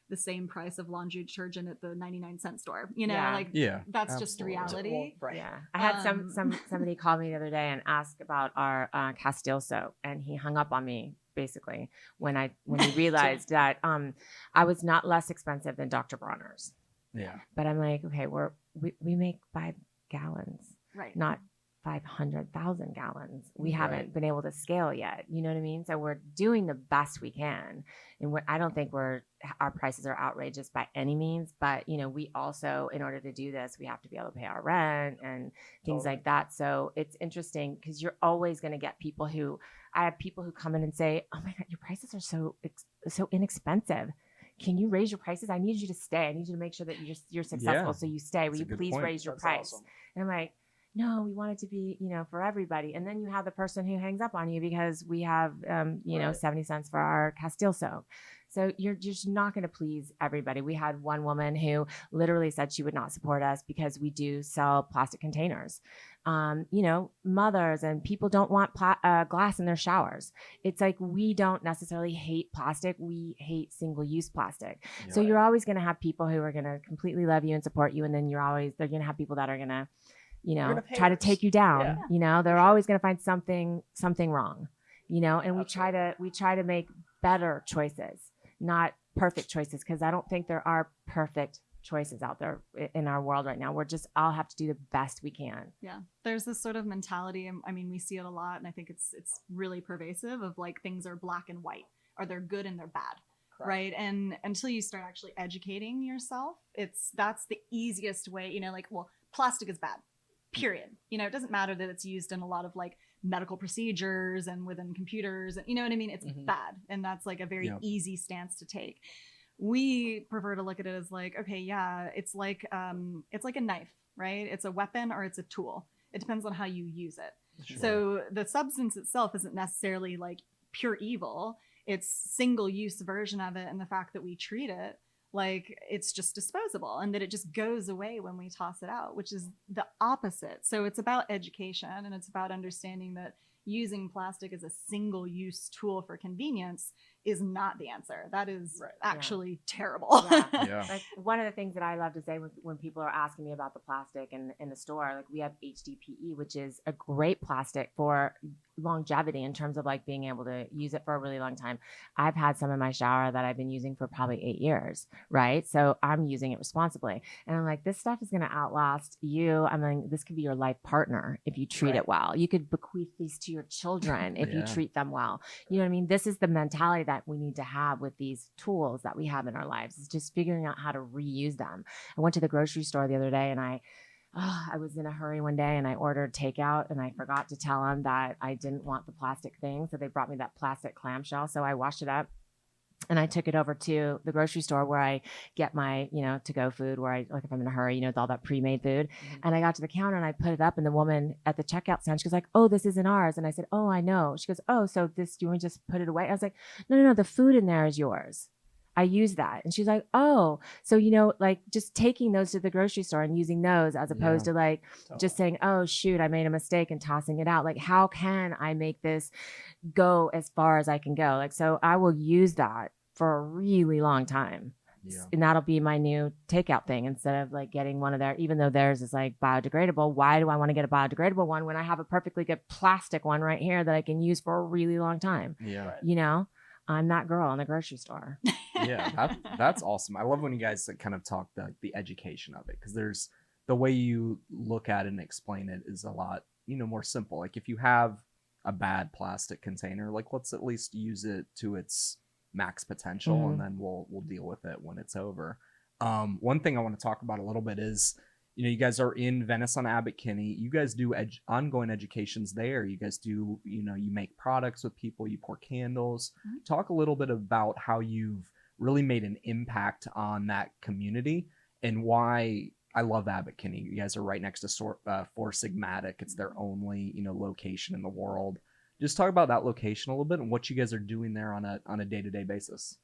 the same price of laundry detergent at the 99-cent store. That's just absolutely. reality. Well, right. Yeah, I had somebody call me the other day and ask about our Castile soap, and he hung up on me basically when he realized that I was not less expensive than Dr. Bronner's. Yeah. But I'm like, okay, we make 5 gallons, Right. not 500,000 gallons. We haven't Right. been able to scale yet. You know what I mean? So we're doing the best we can, and I don't think our prices are outrageous by any means. But we also, in order to do this, we have to be able to pay our rent and things like that. So it's interesting because you're always going to get people who I have people who come in and say, "Oh my God, your prices are so inexpensive." can you raise your prices? I need you to stay. I need you to make sure that you're successful. Yeah. So you stay. Will That's a you good please point. raise your That's price? awesome. And I'm like, no, we want it to be, for everybody. And then you have the person who hangs up on you because we have, Right. 70 cents for our Castile soap. So you're just not going to please everybody. We had one woman who literally said she would not support us because we do sell plastic containers. Mothers and people don't want glass in their showers. It's like, we don't necessarily hate plastic. We hate single-use plastic. Yeah. So you're always going to have people who are going to completely love you and support you. And then they're going to have people that are going to, gonna pay try to us. take you down. Yeah. They're sure. always going to find something wrong, and we Absolutely. try to make better choices, not perfect choices. Cause I don't think there are perfect choices out there in our world right now. We're just all have to do the best we can. Yeah, there's this sort of mentality. I mean, we see it a lot, and I think it's really pervasive of like things are black and white, or they're good and they're bad, Correct. right? And until you start actually educating yourself, that's the easiest way. Well, plastic is bad, period. It doesn't matter that it's used in a lot of like medical procedures and within computers, and you know what I mean. It's Mhm. bad, and that's like a very Yeah. easy stance to take. We prefer to look at it as like, okay, yeah, it's like a knife, right? It's a weapon or it's a tool. It depends on how you use it. Sure. So the substance itself isn't necessarily like pure evil. It's single use version of it, and the fact that we treat it like it's just disposable and that it just goes away when we toss it out, which is the opposite. So it's about education, and it's about understanding that using plastic as a single use tool for convenience is not the answer. That is Right. actually terrible. Yeah. Yeah. Like, one of the things that I love to say when people are asking me about the plastic in the store, like, we have HDPE, which is a great plastic for longevity in terms of like being able to use it for a really long time. I've had some in my shower that I've been using for probably 8 years, right? So I'm using it responsibly. And I'm like, this stuff is going to outlast you. I mean, this could be your life partner if you treat Right. it well. You could bequeath these to your children if you Yeah. treat them well. You know what I mean? This is the mentality that we need to have with these tools that we have in our lives. It's just figuring out how to reuse them. I went to the grocery store the other day, and I was in a hurry one day, and I ordered takeout, and I forgot to tell them that I didn't want the plastic thing. So they brought me that plastic clamshell. So I washed it up, and I took it over to the grocery store where I get my, to-go food, where I, like, if I'm in a hurry, with all that pre-made food. Mhm. And I got to the counter and I put it up, and the woman at the checkout stand, she goes like, "Oh, this isn't ours." And I said, "Oh, I know." She goes, "Oh, so this, do you want to just put it away?" I was like, No, the food in there is yours. I use that. And she's like, "Oh, so, like, just taking those to the grocery store and using those as opposed to like just saying, 'Oh shoot, I made a mistake,' and tossing it out. Like, how can I make this go as far as I can go?" Like, so I will use that for a really long time. Yeah. And that'll be my new takeout thing, instead of like getting one of their, even though theirs is like biodegradable. Why do I want to get a biodegradable one when I have a perfectly good plastic one right here that I can use for a really long time? Yeah. I'm that girl in the grocery store. Yeah, that's awesome. I love when you guys kind of talk the education of it, because there's the way you look at it and explain it is a lot more simple. Like, if you have a bad plastic container, like, let's at least use it to its max potential, Mhm. and then we'll deal with it when it's over. One thing I want to talk about a little bit is, you guys are in Venice on Abbot Kinney. You guys do ongoing educations there. You guys do, you make products with people, you pour candles. Mm-hmm. Talk a little bit about how you've really made an impact on that community, and why I love Abbot Kinney. You guys are right next to Four Sigmatic. It's their only, location in the world. Just talk about that location a little bit and what you guys are doing there on a day-to-day basis.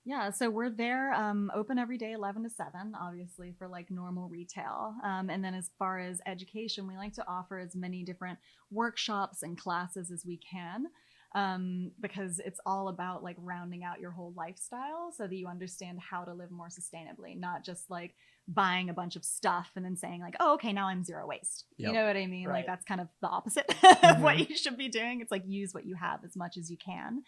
Yeah, so we're there, open every day, 11 to 7, obviously, for like normal retail. And then as far as education, we like to offer as many different workshops and classes as we can, because it's all about like rounding out your whole lifestyle so that you understand how to live more sustainably, not just like buying a bunch of stuff and then saying like, "Oh, okay, now I'm zero waste." Yep. You know what I mean? Right. Like, that's kind of the opposite of Mhm. what you should be doing. It's like, use what you have as much as you can.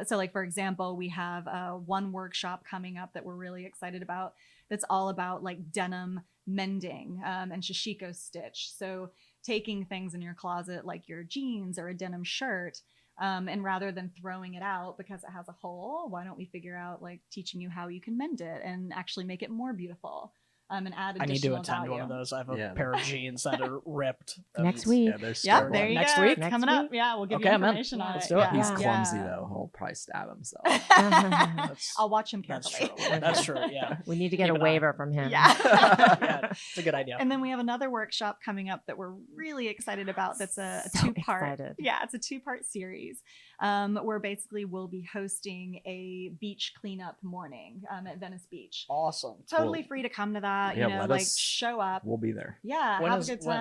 So like, for example, we have one workshop coming up that we're really excited about that's all about like denim mending and shishiko stitch. So taking things in your closet like your jeans or a denim shirt, and rather than throwing it out because it has a hole, why don't we figure out like teaching you how you can mend it and actually make it more beautiful? and add I need to additional attend value. one of those. I have a Yeah. pair of jeans that are ripped. Next That's- week. Yeah, there's Yeah, Starbucks. there you Next go. week? It's Next coming up. week? Yeah, we'll give Okay, you I'm in. information on Let's it. do it. Yeah. He's Yeah. clumsy though. He'll probably stab himself. That's, I'll watch him that's carefully. true. That's true. Yeah. We need to get Keep a an eye. waiver from him. Yeah. Yeah, it's a good idea. And then we have another workshop coming up that we're really excited about. That's a So two-part. excited. Yeah, it's a two-part series where basically we'll be hosting a beach cleanup morning at Venice Beach. Awesome. Totally free to come to that. Yeah, You know, let like us- show up. We'll be there. Yeah, When have is- a good when?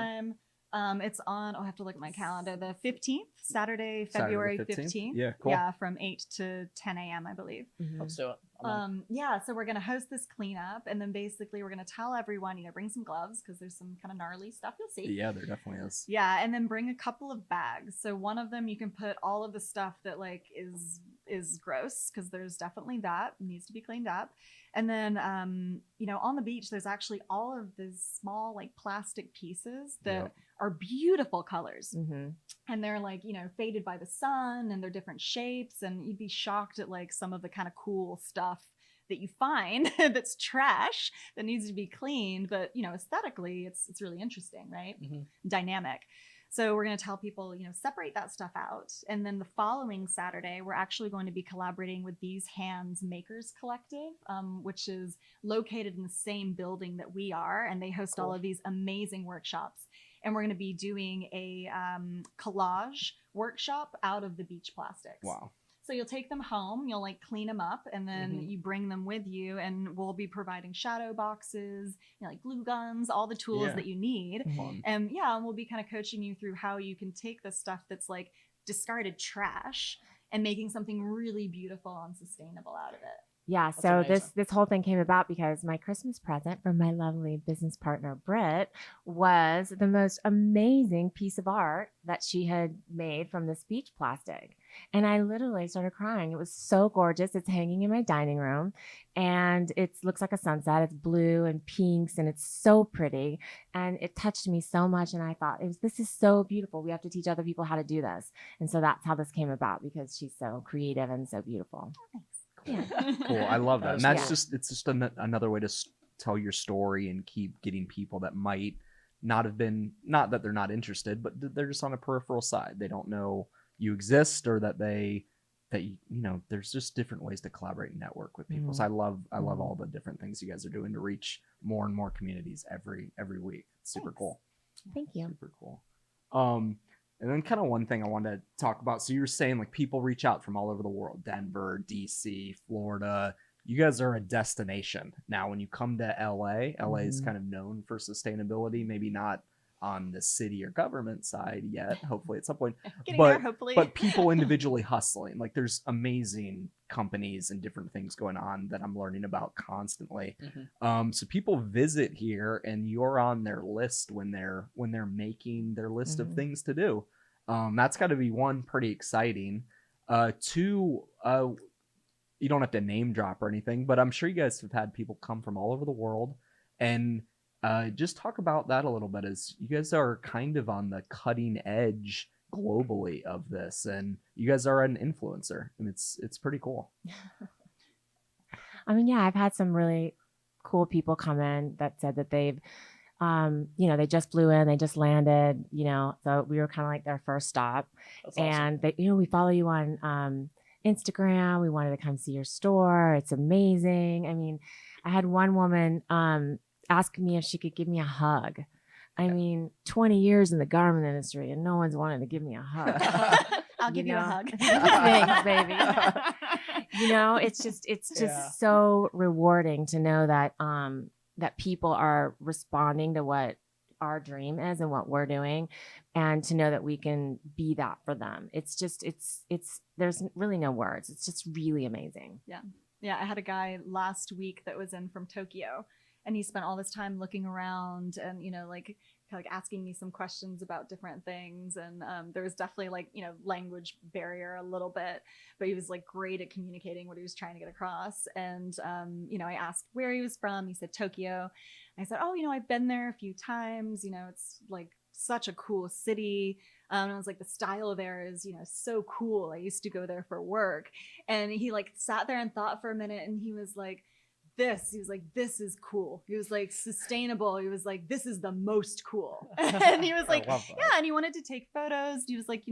time. It's on. I have to look at my calendar. The 15th, Saturday, Saturday the February 15th? 15th. Yeah, cool. Yeah, from 8 to 10 a.m. I believe. Mhm. Let's do it. I'm in. Yeah, so we're gonna host this cleanup, and then basically we're gonna tell everyone, bring some gloves because there's some kind of gnarly stuff you'll see. Yeah, there definitely is. Yeah, and then bring a couple of bags. So one of them you can put all of the stuff that like is gross because there's definitely that needs to be cleaned up. And then on the beach there's actually all of these small like plastic pieces that Yep. are beautiful colors. Mhm. And they're like, faded by the sun and they're different shapes. And you'd be shocked at like some of the kind of cool stuff that you find that's trash that needs to be cleaned. But, aesthetically, it's really interesting, right? Mhm. Dynamic. So we're going to tell people, separate that stuff out. And then the following Saturday, we're actually going to be collaborating with These Hands Makers Collective, which is located in the same building that we are. And they host all Cool. of these amazing workshops. And we're going to be doing a collage workshop out of the beach plastics. Wow. So you'll take them home, you'll like clean them up, and then Mhm. you bring them with you, and we'll be providing shadow boxes, like glue guns, all the tools Yeah. that you need. Fun. And yeah, we'll be kind of coaching you through how you can take the stuff that's like discarded trash and making something really beautiful and sustainable out of it. Yeah, That's so amazing. this whole thing came about because my Christmas present from my lovely business partner Britt was the most amazing piece of art that she had made from this beach plastic. And I literally started crying. It was so gorgeous. It's hanging in my dining room and it looks like a sunset. It's blue and pinks and it's so pretty. And it touched me so much. And I thought, this is so beautiful. We have to teach other people how to do this. And so that's how this came about because she's so creative and so beautiful. Yeah. Cool. I love that. That And is that's cool. it's just another way to tell your story and keep getting people that might not have been, not that they're not interested, but they're just on a peripheral side. They don't know you exist or that there's just different ways to collaborate and network with people. So I love all the different things you guys are doing to reach more and more communities every week. It's super Thanks. cool. Thank you. Super cool. And then kind of one thing I wanted to talk about. So you were saying like people reach out from all over the world, Denver, DC, Florida. You guys are a destination. Now, when you come to LA, LA is kind of known for sustainability, maybe not on the city or government side yet, hopefully at some point, Getting but, there, hopefully. but people individually hustling. Like there's amazing companies and different things going on that I'm learning about constantly. So people visit here and you're on their list when they're making their list of Mhm. things to do. That's got to be one, pretty exciting. Two, you don't have to name drop or anything, but I'm sure you guys have had people come from all over the world and just talk about that a little bit, as you guys are kind of on the cutting edge globally of this, and you guys are an influencer, and it's pretty cool. I mean, yeah, I've had some really cool people come in that said that they've, they just flew in, they just landed, so we were kind of like their first stop. That's awesome. And they, we follow you on Instagram. We wanted to come see your store. It's amazing. I mean, I had one woman ask me if she could give me a hug. I mean, 20 years in the garment industry and no one's wanted to give me a hug. I'll give you a know? hug. Thanks, baby. It's just Yeah. so rewarding to know that that people are responding to what our dream is and what we're doing, and to know that we can be that for them. It's there's really no words. It's just really amazing. Yeah, I had a guy last week that was in from Tokyo, and he spent all this time looking around and like asking me some questions about different things. And there was definitely language barrier a little bit, but he was great at communicating what he was trying to get across. And I asked where he was from. He said Tokyo. I said, oh, I've been there a few times. It's such a cool city. And I was like, the style there is, so cool. I used to go there for work. And he sat there and thought for a minute, and he was like, this is cool. He was like, sustainable. He was like, this is the most cool. And he was like, love that. yeah. And he wanted to take photos. He was like,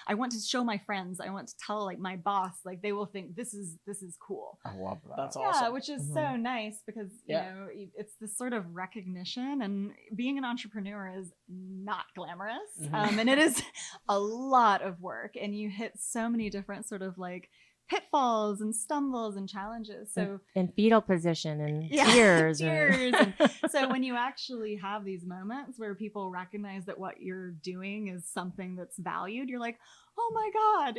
I want to show my friends. I want to tell like my boss, like they will think this is cool. I love that. That's Yeah, awesome. which is so nice because, Yeah. it's this sort of recognition, and being an entrepreneur is not glamorous. Mhm. And it is a lot of work, and you hit so many different sort of like pitfalls and stumbles and challenges. So in fetal position and Yeah, tears. tears. And so when you actually have these moments where people recognize that what you're doing is something that's valued, you're like, oh my God,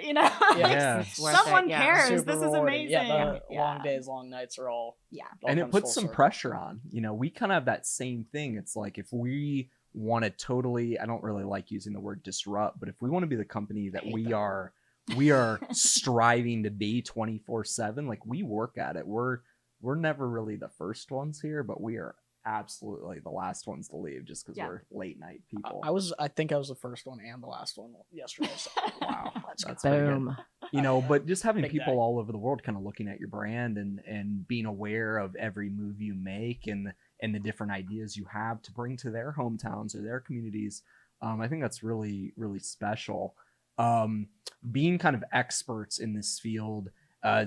Yeah. It's worth someone it, yeah. cares. Super This is rewarding. amazing. Yeah, the Yeah. long days, long nights are all. Yeah. all And it comes puts full some circle. pressure on. We kind of have that same thing. It's like if we want to totally, I don't really like using the word disrupt, but if we want to be the company that we are striving to be 24/7, like we work at it. We're never really the first ones here, but we are absolutely the last ones to leave just because Yeah. we're late night people. I think I was the first one and the last one yesterday. So. Wow, Let's that's go. pretty good. Boom. But just having Big people day. all over the world kind of looking at your brand and being aware of every move you make and the different ideas you have to bring to their hometowns or their communities, I think that's really, really special. Being kind of experts in this field,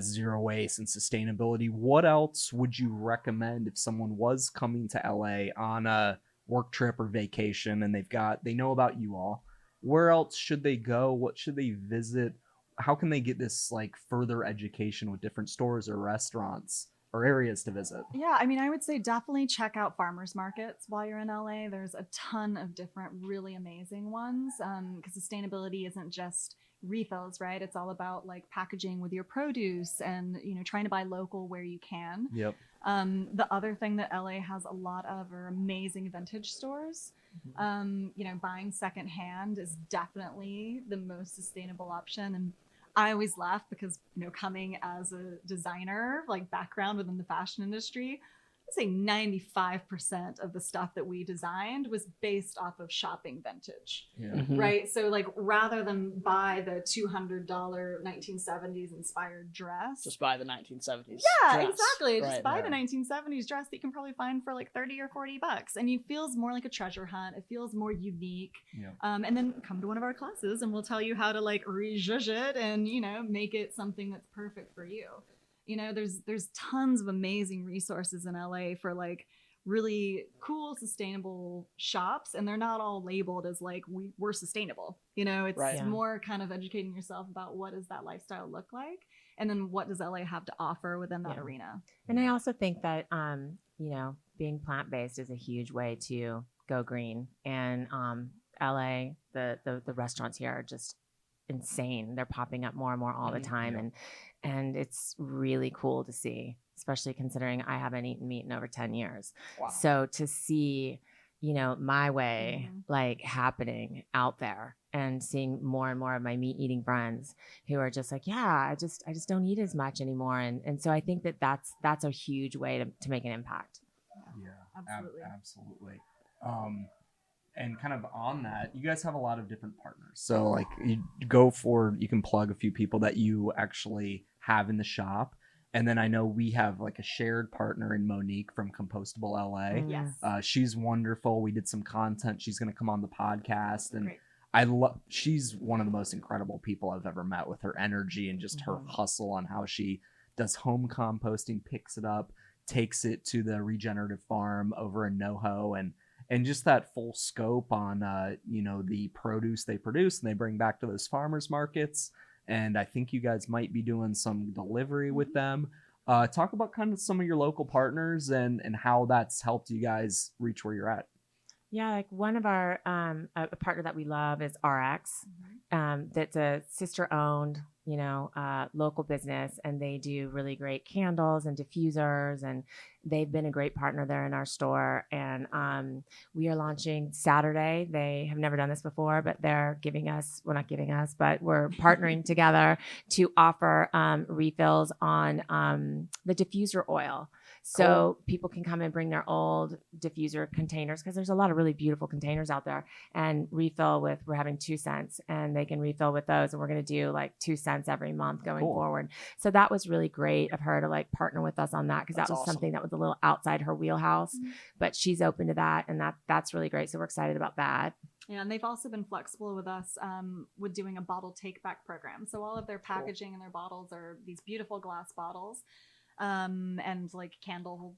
zero waste and sustainability, what else would you recommend if someone was coming to LA on a work trip or vacation and they know about you all? Where else should they go? What should they visit? How can they get this like further education with different stores or restaurants or areas to visit? Yeah, I mean, I would say definitely check out farmers markets while you're in LA. There's a ton of different really amazing ones, because sustainability isn't just refills, right? It's all about like packaging with your produce and trying to buy local where you can. Yep. The other thing that LA has a lot of are amazing vintage stores. Buying secondhand is definitely the most sustainable option. And I always laugh because, coming as a designer, like background within the fashion industry, I'd say 95% of the stuff that we designed was based off of shopping vintage. Yeah. Mhm. Right. So like rather than buy the $200 1970s inspired dress. Just buy the 1970s. Yeah, dress. exactly. Just Right. buy yeah. the 1970s dress that you can probably find for like 30 or 40 bucks. And it feels more like a treasure hunt. It feels more unique. Yeah. And then come to one of our classes and we'll tell you how to like rejudge it and, make it something that's perfect for you. There's tons of amazing resources in LA for like really cool, sustainable shops. And they're not all labeled as like, we're sustainable. It's Right. Yeah. more kind of educating yourself about what does that lifestyle look like? And then what does LA have to offer within that Yeah. arena? And I also think that, being plant-based is a huge way to go green. And LA, the restaurants here are just insane. They're popping up more and more all the time. Yeah. And it's really cool to see, especially considering I haven't eaten meat in over 10 years. Wow. So to see, my way Mhm. like happening out there and seeing more and more of my meat eating friends who are just like, yeah, I just don't eat as much anymore. And so I think that's a huge way to make an impact. Yeah, Absolutely. absolutely. And kind of on that, you guys have a lot of different partners. So like you can plug a few people that you actually have in the shop. And then I know we have like a shared partner in Monique from Compostable LA. Mm. Yes. She's wonderful. We did some content. She's going to come on the podcast, and Great. she's one of the most incredible people I've ever met, with her energy and just her Mhm. hustle on how she does home composting, picks it up, takes it to the regenerative farm over in NoHo, and just that full scope on the produce they produce and they bring back to those farmers markets. And I think you guys might be doing some delivery with them. Talk about kind of some of your local partners and how that's helped you guys reach where you're at. Yeah, like one of our a partner that we love is RX. That's a sister-owned, local business, and they do really great candles and diffusers, and they've been a great partner there in our store. And we are launching Saturday. They have never done this before, but they're not giving us, but we're partnering together to offer refills on the diffuser oil. So people can come and bring their old diffuser containers, because there's a lot of really beautiful containers out there, and refill with, we're having 2 cents, and they can refill with those. And we're going to do like 2 cents every month going forward. So that was really great of her to like partner with us on that, because that was awesome. something that was a little outside her wheelhouse, but she's open to that. And that's really great. So we're excited about that. Yeah, and they've also been flexible with us with doing a bottle take back program. So all of their packaging and their bottles are these beautiful glass bottles. And like candle,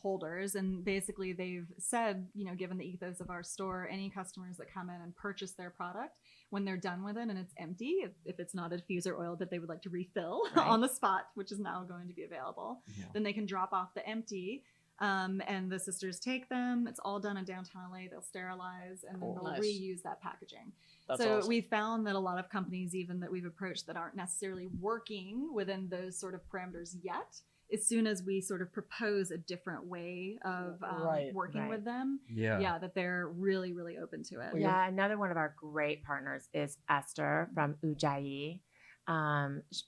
holders. And basically they've said, given the ethos of our store, any customers that come in and purchase their product, when they're done with it and it's empty, if it's not a diffuser oil that they would like to refill on the spot, which is now going to be available, then they can drop off the empty. And the sisters take them. It's all done in downtown LA. They'll sterilize and then they'll reuse that packaging. That's so awesome. we found that a lot of companies, even that we've approached, that aren't necessarily working within those sort of parameters yet, as soon as we sort of propose a different way of working with them, that they're really, really open to it. Yeah, another one of our great partners is Esther from Ujjayi.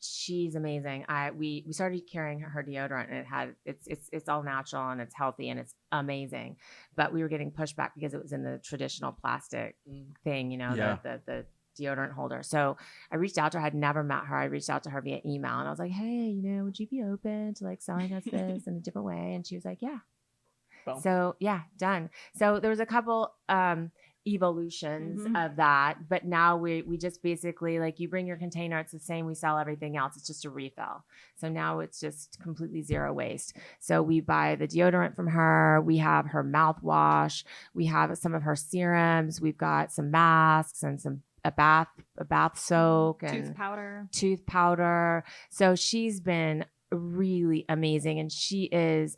She's amazing. We started carrying her deodorant, and it's all natural and it's healthy and it's amazing. But we were getting pushback because it was in the traditional plastic thing, the deodorant holder. So I reached out to her. I'd never met her. I reached out to her via email, and I was like, hey, would you be open to like selling us this in a different way? And she was like, yeah. Boom. So yeah, done. So there was a couple evolutions of that, but now we just basically, like, you bring your container, it's the same, we sell everything else, it's just a refill. So now it's just completely zero waste. So we buy the deodorant from her, we have her mouthwash, we have some of her serums, we've got some masks and a bath soak and tooth powder. So she's been really amazing, and she is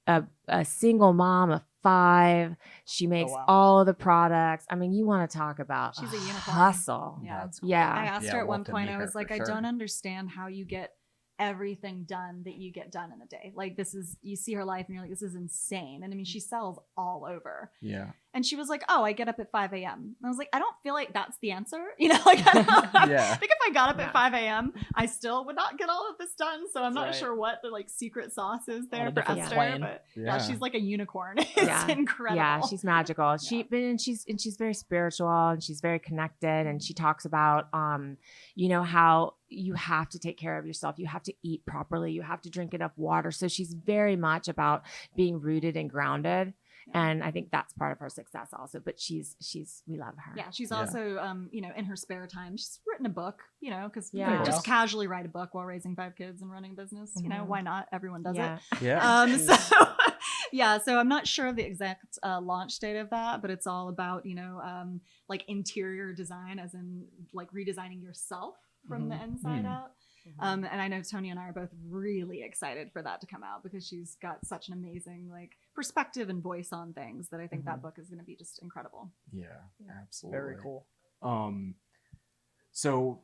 a single mom of 5. She makes all of the products. I mean, you want to talk about she's a unicorn. Hustle. Yeah. Yeah. I asked her at one point, I was like, I don't understand how you get everything done that you get done in a day. Like, you see her life and you're like, this is insane. And I mean, she sells all over. Yeah. And she was like, oh, I get up at 5 a.m. And I was like, I don't feel like that's the answer. I think if I got up at 5 a.m., I still would not get all of this done. So I'm not sure what the secret sauce is there for Esther. But she's like a unicorn. It's incredible. Yeah, she's magical. She's very spiritual, and she's very connected. And she talks about, how you have to take care of yourself. You have to eat properly. You have to drink enough water. So she's very much about being rooted and grounded. And I think that's part of her success also, but we love her. Yeah. She's also, in her spare time, she's written a book, because just casually write a book while raising 5 kids and running a business, why not? Everyone does it. Yeah. So I'm not sure of the exact launch date of that, but it's all about, like interior design, as in like redesigning yourself from the inside out. And I know Tonia and I are both really excited for that to come out, because she's got such an amazing like perspective and voice on things that I think that book is going to be just incredible. Yeah, absolutely. Very cool. So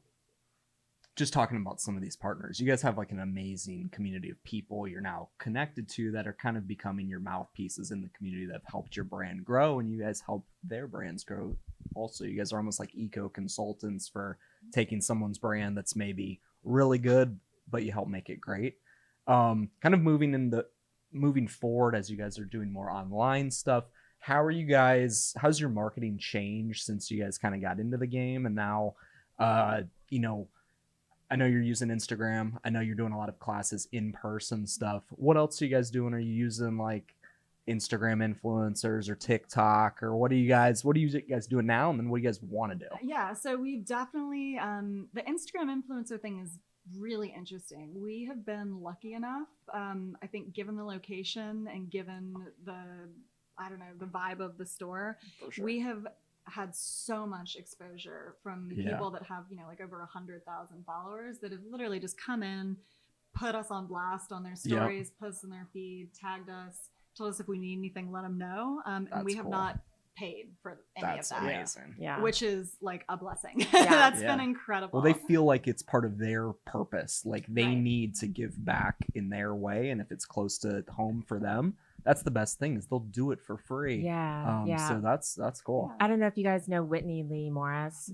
just talking about some of these partners, you guys have like an amazing community of people you're now connected to that are kind of becoming your mouthpieces in the community that have helped your brand grow, and you guys help their brands grow. Also, you guys are almost like eco consultants for taking someone's brand that's maybe really good, but you help make it great. Kind of moving forward as you guys are doing more online stuff. How's your marketing changed since you guys kind of got into the game? And now, I know you're using Instagram. I know you're doing a lot of classes, in-person stuff. What else are you guys doing? Are you using like Instagram influencers or TikTok, or what are you guys doing now? And then what do you guys want to do? Yeah. So we've definitely, the Instagram influencer thing is really interesting. We have been lucky enough, I think, given the location and given the vibe of the store, we have had so much exposure from people that have, like over 100,000 followers that have literally just come in, put us on blast on their stories, post in their feed, tagged us, told us if we need anything, let them know. And we have not paid for any of that. Amazing. Yeah. Which is like a blessing. That's been incredible. Well, they feel like it's part of their purpose. Like they need to give back in their way. And if it's close to home for them, that's the best thing, is they'll do it for free. So that's cool. I don't know if you guys know Whitney Lee Morris.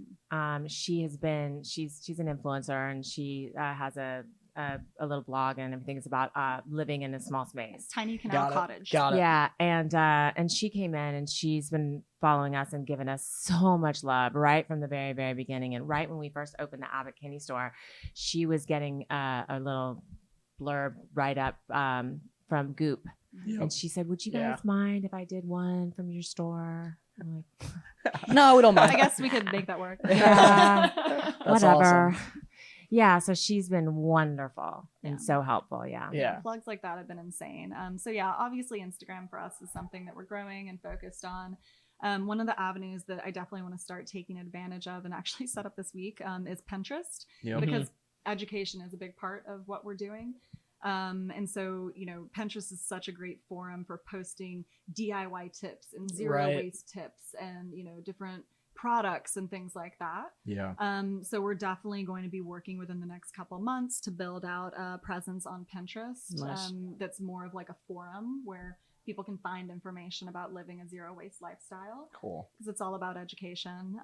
She's an influencer, and she has a a little blog and everything. It's about living in a small space. Tiny Canal Cottage. Got it. Yeah, and she came in and she's been following us and giving us so much love right from the very, very beginning. And right when we first opened the Abbot Kinney store, she was getting a little blurb write up from Goop. Yep. And she said, would you guys mind if I did one from your store? I'm like, No, we don't mind. I guess we could make that work. yeah, That's whatever. awesome. Yeah, so she's been wonderful Yeah. and so helpful. Yeah. Yeah. Plugs like that have been insane. So yeah, obviously Instagram for us is something that we're growing and focused on. One of the avenues that I definitely want to start taking advantage of and actually set up this week is Pinterest, Yep. because education is a big part of what we're doing. And so, Pinterest is such a great forum for posting DIY tips and zero waste tips and, different products and things like that. Yeah. So we're definitely going to be working within the next couple months to build out a presence on Pinterest. Nice. That's more of like a forum where people can find information about living a zero waste lifestyle, Cool. because it's all about education.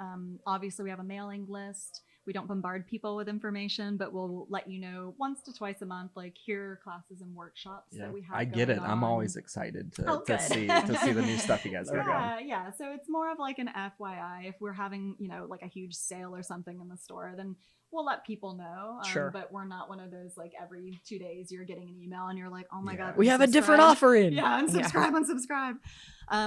Obviously we have a mailing list. We don't bombard people with information, but we'll let you know once to twice a month, like here are classes and workshops that we have. I get it. going I'm on. always excited to good. see the new stuff you guys got going. Yeah. So it's more of like an FYI. If we're having, like a huge sale or something in the store, then we'll let people know. Sure. But we're not one of those like every 2 days you're getting an email and you're like, oh my Yeah. God, We have a different unsubscribe. offering. Yeah, unsubscribe.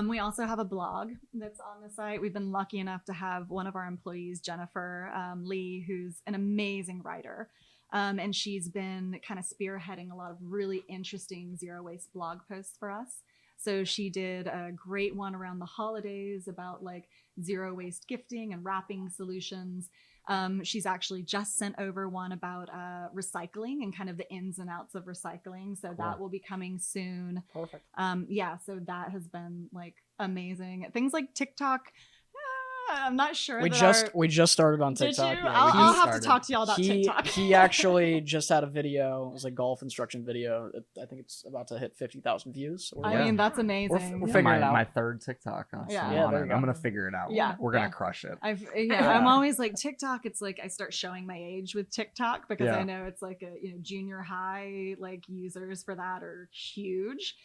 We also have a blog that's on the site. We've been lucky enough to have one of our employees, Jennifer Lee, who's an amazing writer. And she's been kind of spearheading a lot of really interesting zero waste blog posts for us. So she did a great one around the holidays about like zero waste gifting and wrapping solutions. She's actually just sent over one about recycling and kind of the ins and outs of recycling. So that will be coming soon. Perfect. So that has been like amazing. Things like TikTok. I'm not sure. We just started on Did you? TikTok. Yeah, I'll we have to talk to y'all about TikTok. He actually just had a video. It was a golf instruction video. I think it's about to hit 50,000 views. I mean, that's amazing. We're figuring it out. My third TikTok. Yeah. Yeah, there you go. I'm gonna figure it out. Yeah. We're gonna crush it. I'm always like TikTok. It's like I start showing my age with TikTok because Yeah. I know it's like a junior high like users for that are huge.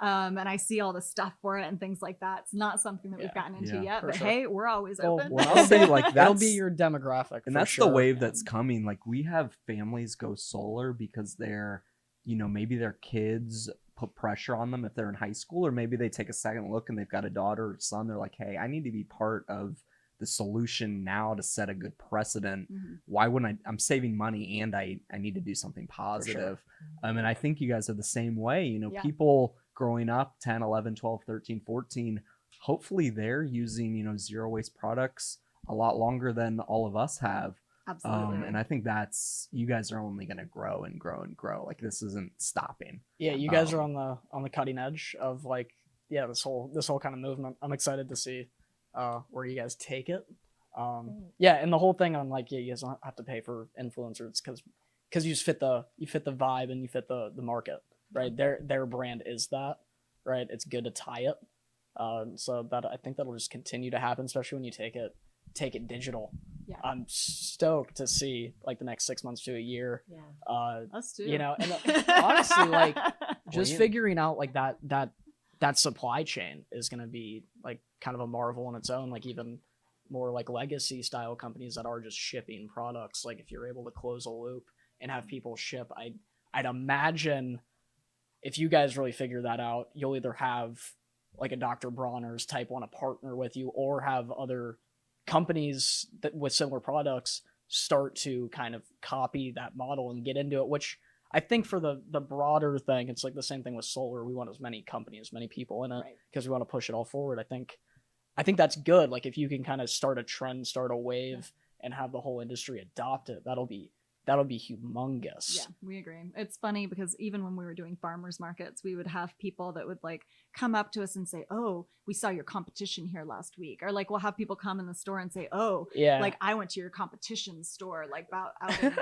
And I see all the stuff for it and things like that. It's not something that we've gotten into yet, for but sure. hey, we're always Well, open. I'll say like That'll that's be your demographic. and for that's sure. the wave that's And- coming. Like we have families go solar because they're, maybe their kids put pressure on them if they're in high school, or maybe they take a second look and they've got a daughter or son. They're like, hey, I need to be part of the solution now to set a good precedent. Mhm. Why wouldn't I'm saving money and I need to do something positive. And I think you guys are the same way. Yeah. People growing up 10, 11, 12, 13, 14, hopefully they're using, zero waste products a lot longer than all of us have. Absolutely. And I think that's, you guys are only going to grow and grow and grow. Like this isn't stopping. Yeah, you guys are on the cutting edge of like this whole kind of movement. I'm excited to see where you guys take it. And the whole thing on like you guys don't have to pay for influencers because you just fit the vibe and you fit the market, right? Their brand is that, right? It's good to tie it. So that I think that'll just continue to happen, especially when you take it digital. Yeah. I'm stoked to see like the next 6 months to a year. Yeah. Us too. And honestly, like just yeah. figuring out like that supply chain is going to be like kind of a marvel in its own. Like even more like legacy style companies that are just shipping products. Like if you're able to close a loop and have people ship, I'd imagine if you guys really figure that out, you'll either have like a Dr. Bronner's type want to partner with you, or have other companies that with similar products start to kind of copy that model and get into it, which I think for the broader thing, it's like the same thing with solar. We want as many companies, as many people in it, because we want to push it all forward. I think that's good. Like if you can kind of start a trend, start a wave, and have the whole industry adopt it, that'll be humongous. Yeah, we agree. It's funny because even when we were doing farmers markets, we would have people that would like come up to us and say, "Oh, we saw your competition here last week," or like we'll have people come in the store and say, "Oh, like I went to your competition store, like out in,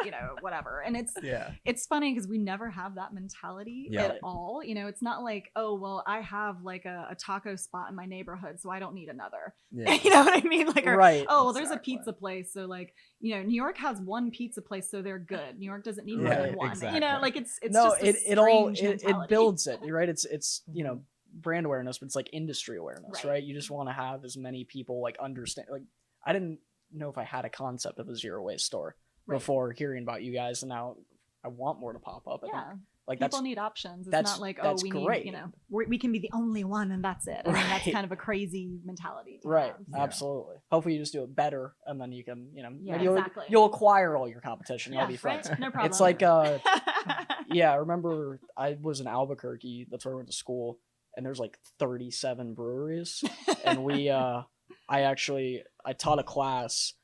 whatever." And it's funny because we never have that mentality at all. It's not like, "Oh, well, I have like a taco spot in my neighborhood, so I don't need another." Yeah. You know what I mean? Like, right. "Oh, well, there's a pizza place, so like." New York has one pizza place, so they're good. New York doesn't need Right, more than one. exactly. You know, like it's no, just a it builds it. Right? It's Mm-hmm. brand awareness, but it's like industry awareness, right? You just want to have as many people like understand. Like I didn't know if I had a concept of a zero waste store before hearing about you guys, and now I want more to pop up. I think, like people need options. It's that's- not like, that's we great. need, we can be the only one and that's it. I mean, that's Right. kind of a crazy mentality. To Right, have. Yeah. absolutely. Hopefully, you just do it better, and then you can, Yeah, maybe exactly. you'll acquire all your competition. You'll Yeah, be friends. right? No problem. It's like, yeah, I remember I was in Albuquerque. That's where I went to school, and there's like 37 breweries, and I taught a class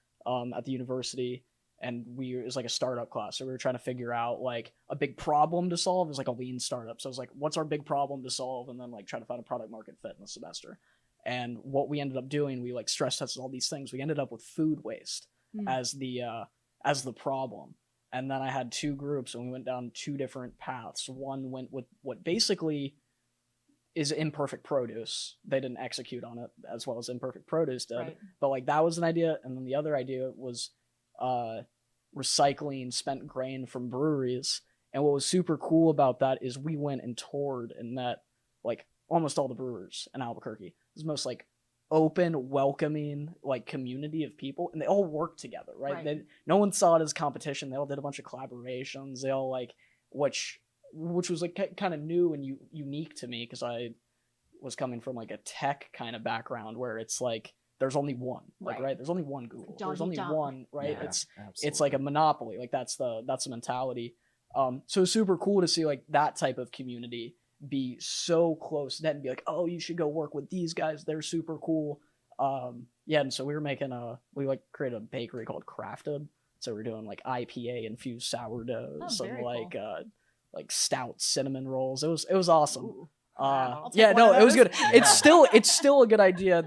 at the university, and it was like a startup class. So we were trying to figure out like a big problem to solve. It was like a lean startup. So I was like, what's our big problem to solve? And then like try to find a product market fit in the semester. And what we ended up doing, we like stress tested all these things. We ended up with food waste as the problem. And then I had two groups, and we went down two different paths. One went with what basically is imperfect produce. They didn't execute on it as well as imperfect produce did. Right. But like that was an idea. And then the other idea was recycling spent grain from breweries. And what was super cool about that is we went and toured and met like almost all the brewers in Albuquerque. It was the most like open, welcoming like community of people, and they all worked together, right? No one saw it as competition. They all did a bunch of collaborations. They all like which was like kind of new and unique to me, because I was coming from like a tech kind of background where it's like there's only one, like, right? There's only one Google. There's only one, right? Yeah, It's like a monopoly. Like that's the mentality. So it's super cool to see like that type of community be so close then be like, oh, you should go work with these guys. They're super cool. Yeah. And so we were we like created a bakery called Crafted. So we're doing like IPA infused sourdoughs and like stout cinnamon rolls. It was awesome. Ooh. Yeah, no, it was good. It's still a good idea.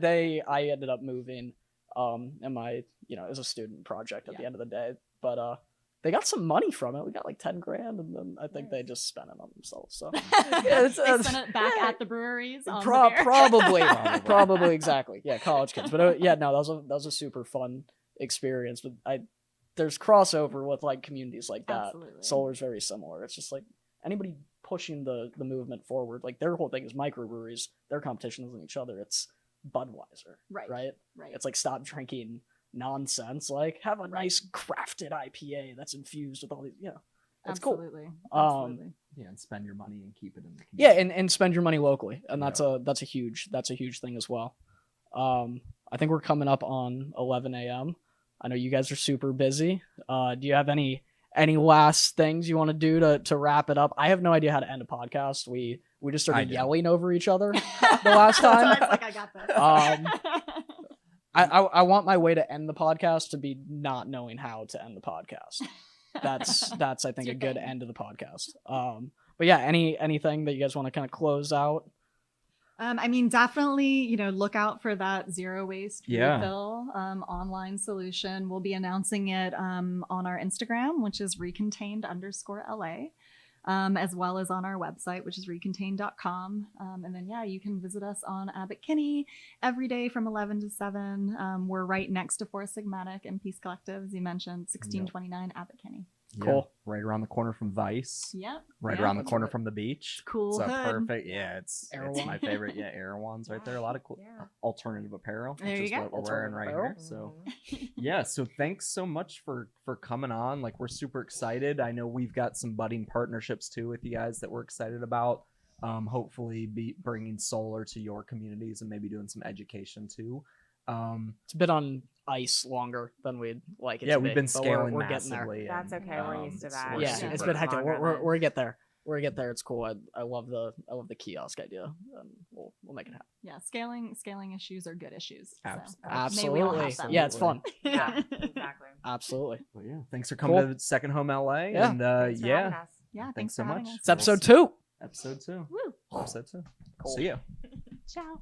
I ended up moving, as a student project at the end of the day, but they got some money from it. We got like 10 grand, and then I think they just spent it on themselves. So They spent it back at the breweries. On the beer. Probably exactly. Yeah, college kids. But that was a super fun experience. But there's crossover with like communities like that. Absolutely. Solar's very similar. It's just like anybody pushing the movement forward. Like their whole thing is microbreweries. Their competition isn't each other. It's Budweiser. Right. It's like stop drinking nonsense. Like have a nice crafted IPA that's infused with all these. It's Absolutely. cool. Absolutely. Yeah, and spend your money and keep it in the community. Yeah, and spend your money locally, and that's a huge thing as well. I think we're coming up on 11 a.m. I know you guys are super busy. Do you have any last things you want to do to wrap it up? I have no idea how to end a podcast. We just started yelling over each other the last time. So it's like, I got this. I want my way to end the podcast to be not knowing how to end the podcast. That's I think a good end of the podcast. But yeah, anything that you guys want to kind of close out? I mean, definitely, look out for that zero waste refill online solution. We'll be announcing it on our Instagram, which is ReContained_LA, as well as on our website, which is recontained.com. And then, you can visit us on Abbot Kinney every day from 11 to 7. We're right next to Four Sigmatic and Peace Collective, as you mentioned, 1629 Abbot Kinney. Cool. Right around the corner from Vice. Yep. Right around the corner from the beach. Cool. So hood. perfect. Yeah, it's my favorite. Yeah, Erewhon's right there. A lot of cool alternative apparel, There which you is go. what we're wearing right here. So so thanks so much for coming on. Like, we're super excited. I know we've got some budding partnerships too with you guys that we're excited about. Hopefully be bringing solar to your communities and maybe doing some education too. It's been on ice longer than we'd like it to be. We've been but scaling we're getting there. massively. That's okay. We're used to that. Yeah, it's been hectic. We're get there. We're get there. It's cool. I love the kiosk idea. We'll make it happen. Yeah, scaling issues are good issues. So Absolutely. may we all have them. Yeah, it's fun. Yeah, exactly. Absolutely. Well, yeah. Thanks for coming to Second Home LA. Yeah. And Thanks for having us. Yeah, thanks for so having much. us. It's episode 2. Episode 2. Woo. Episode 2. Cool. See ya. Ciao.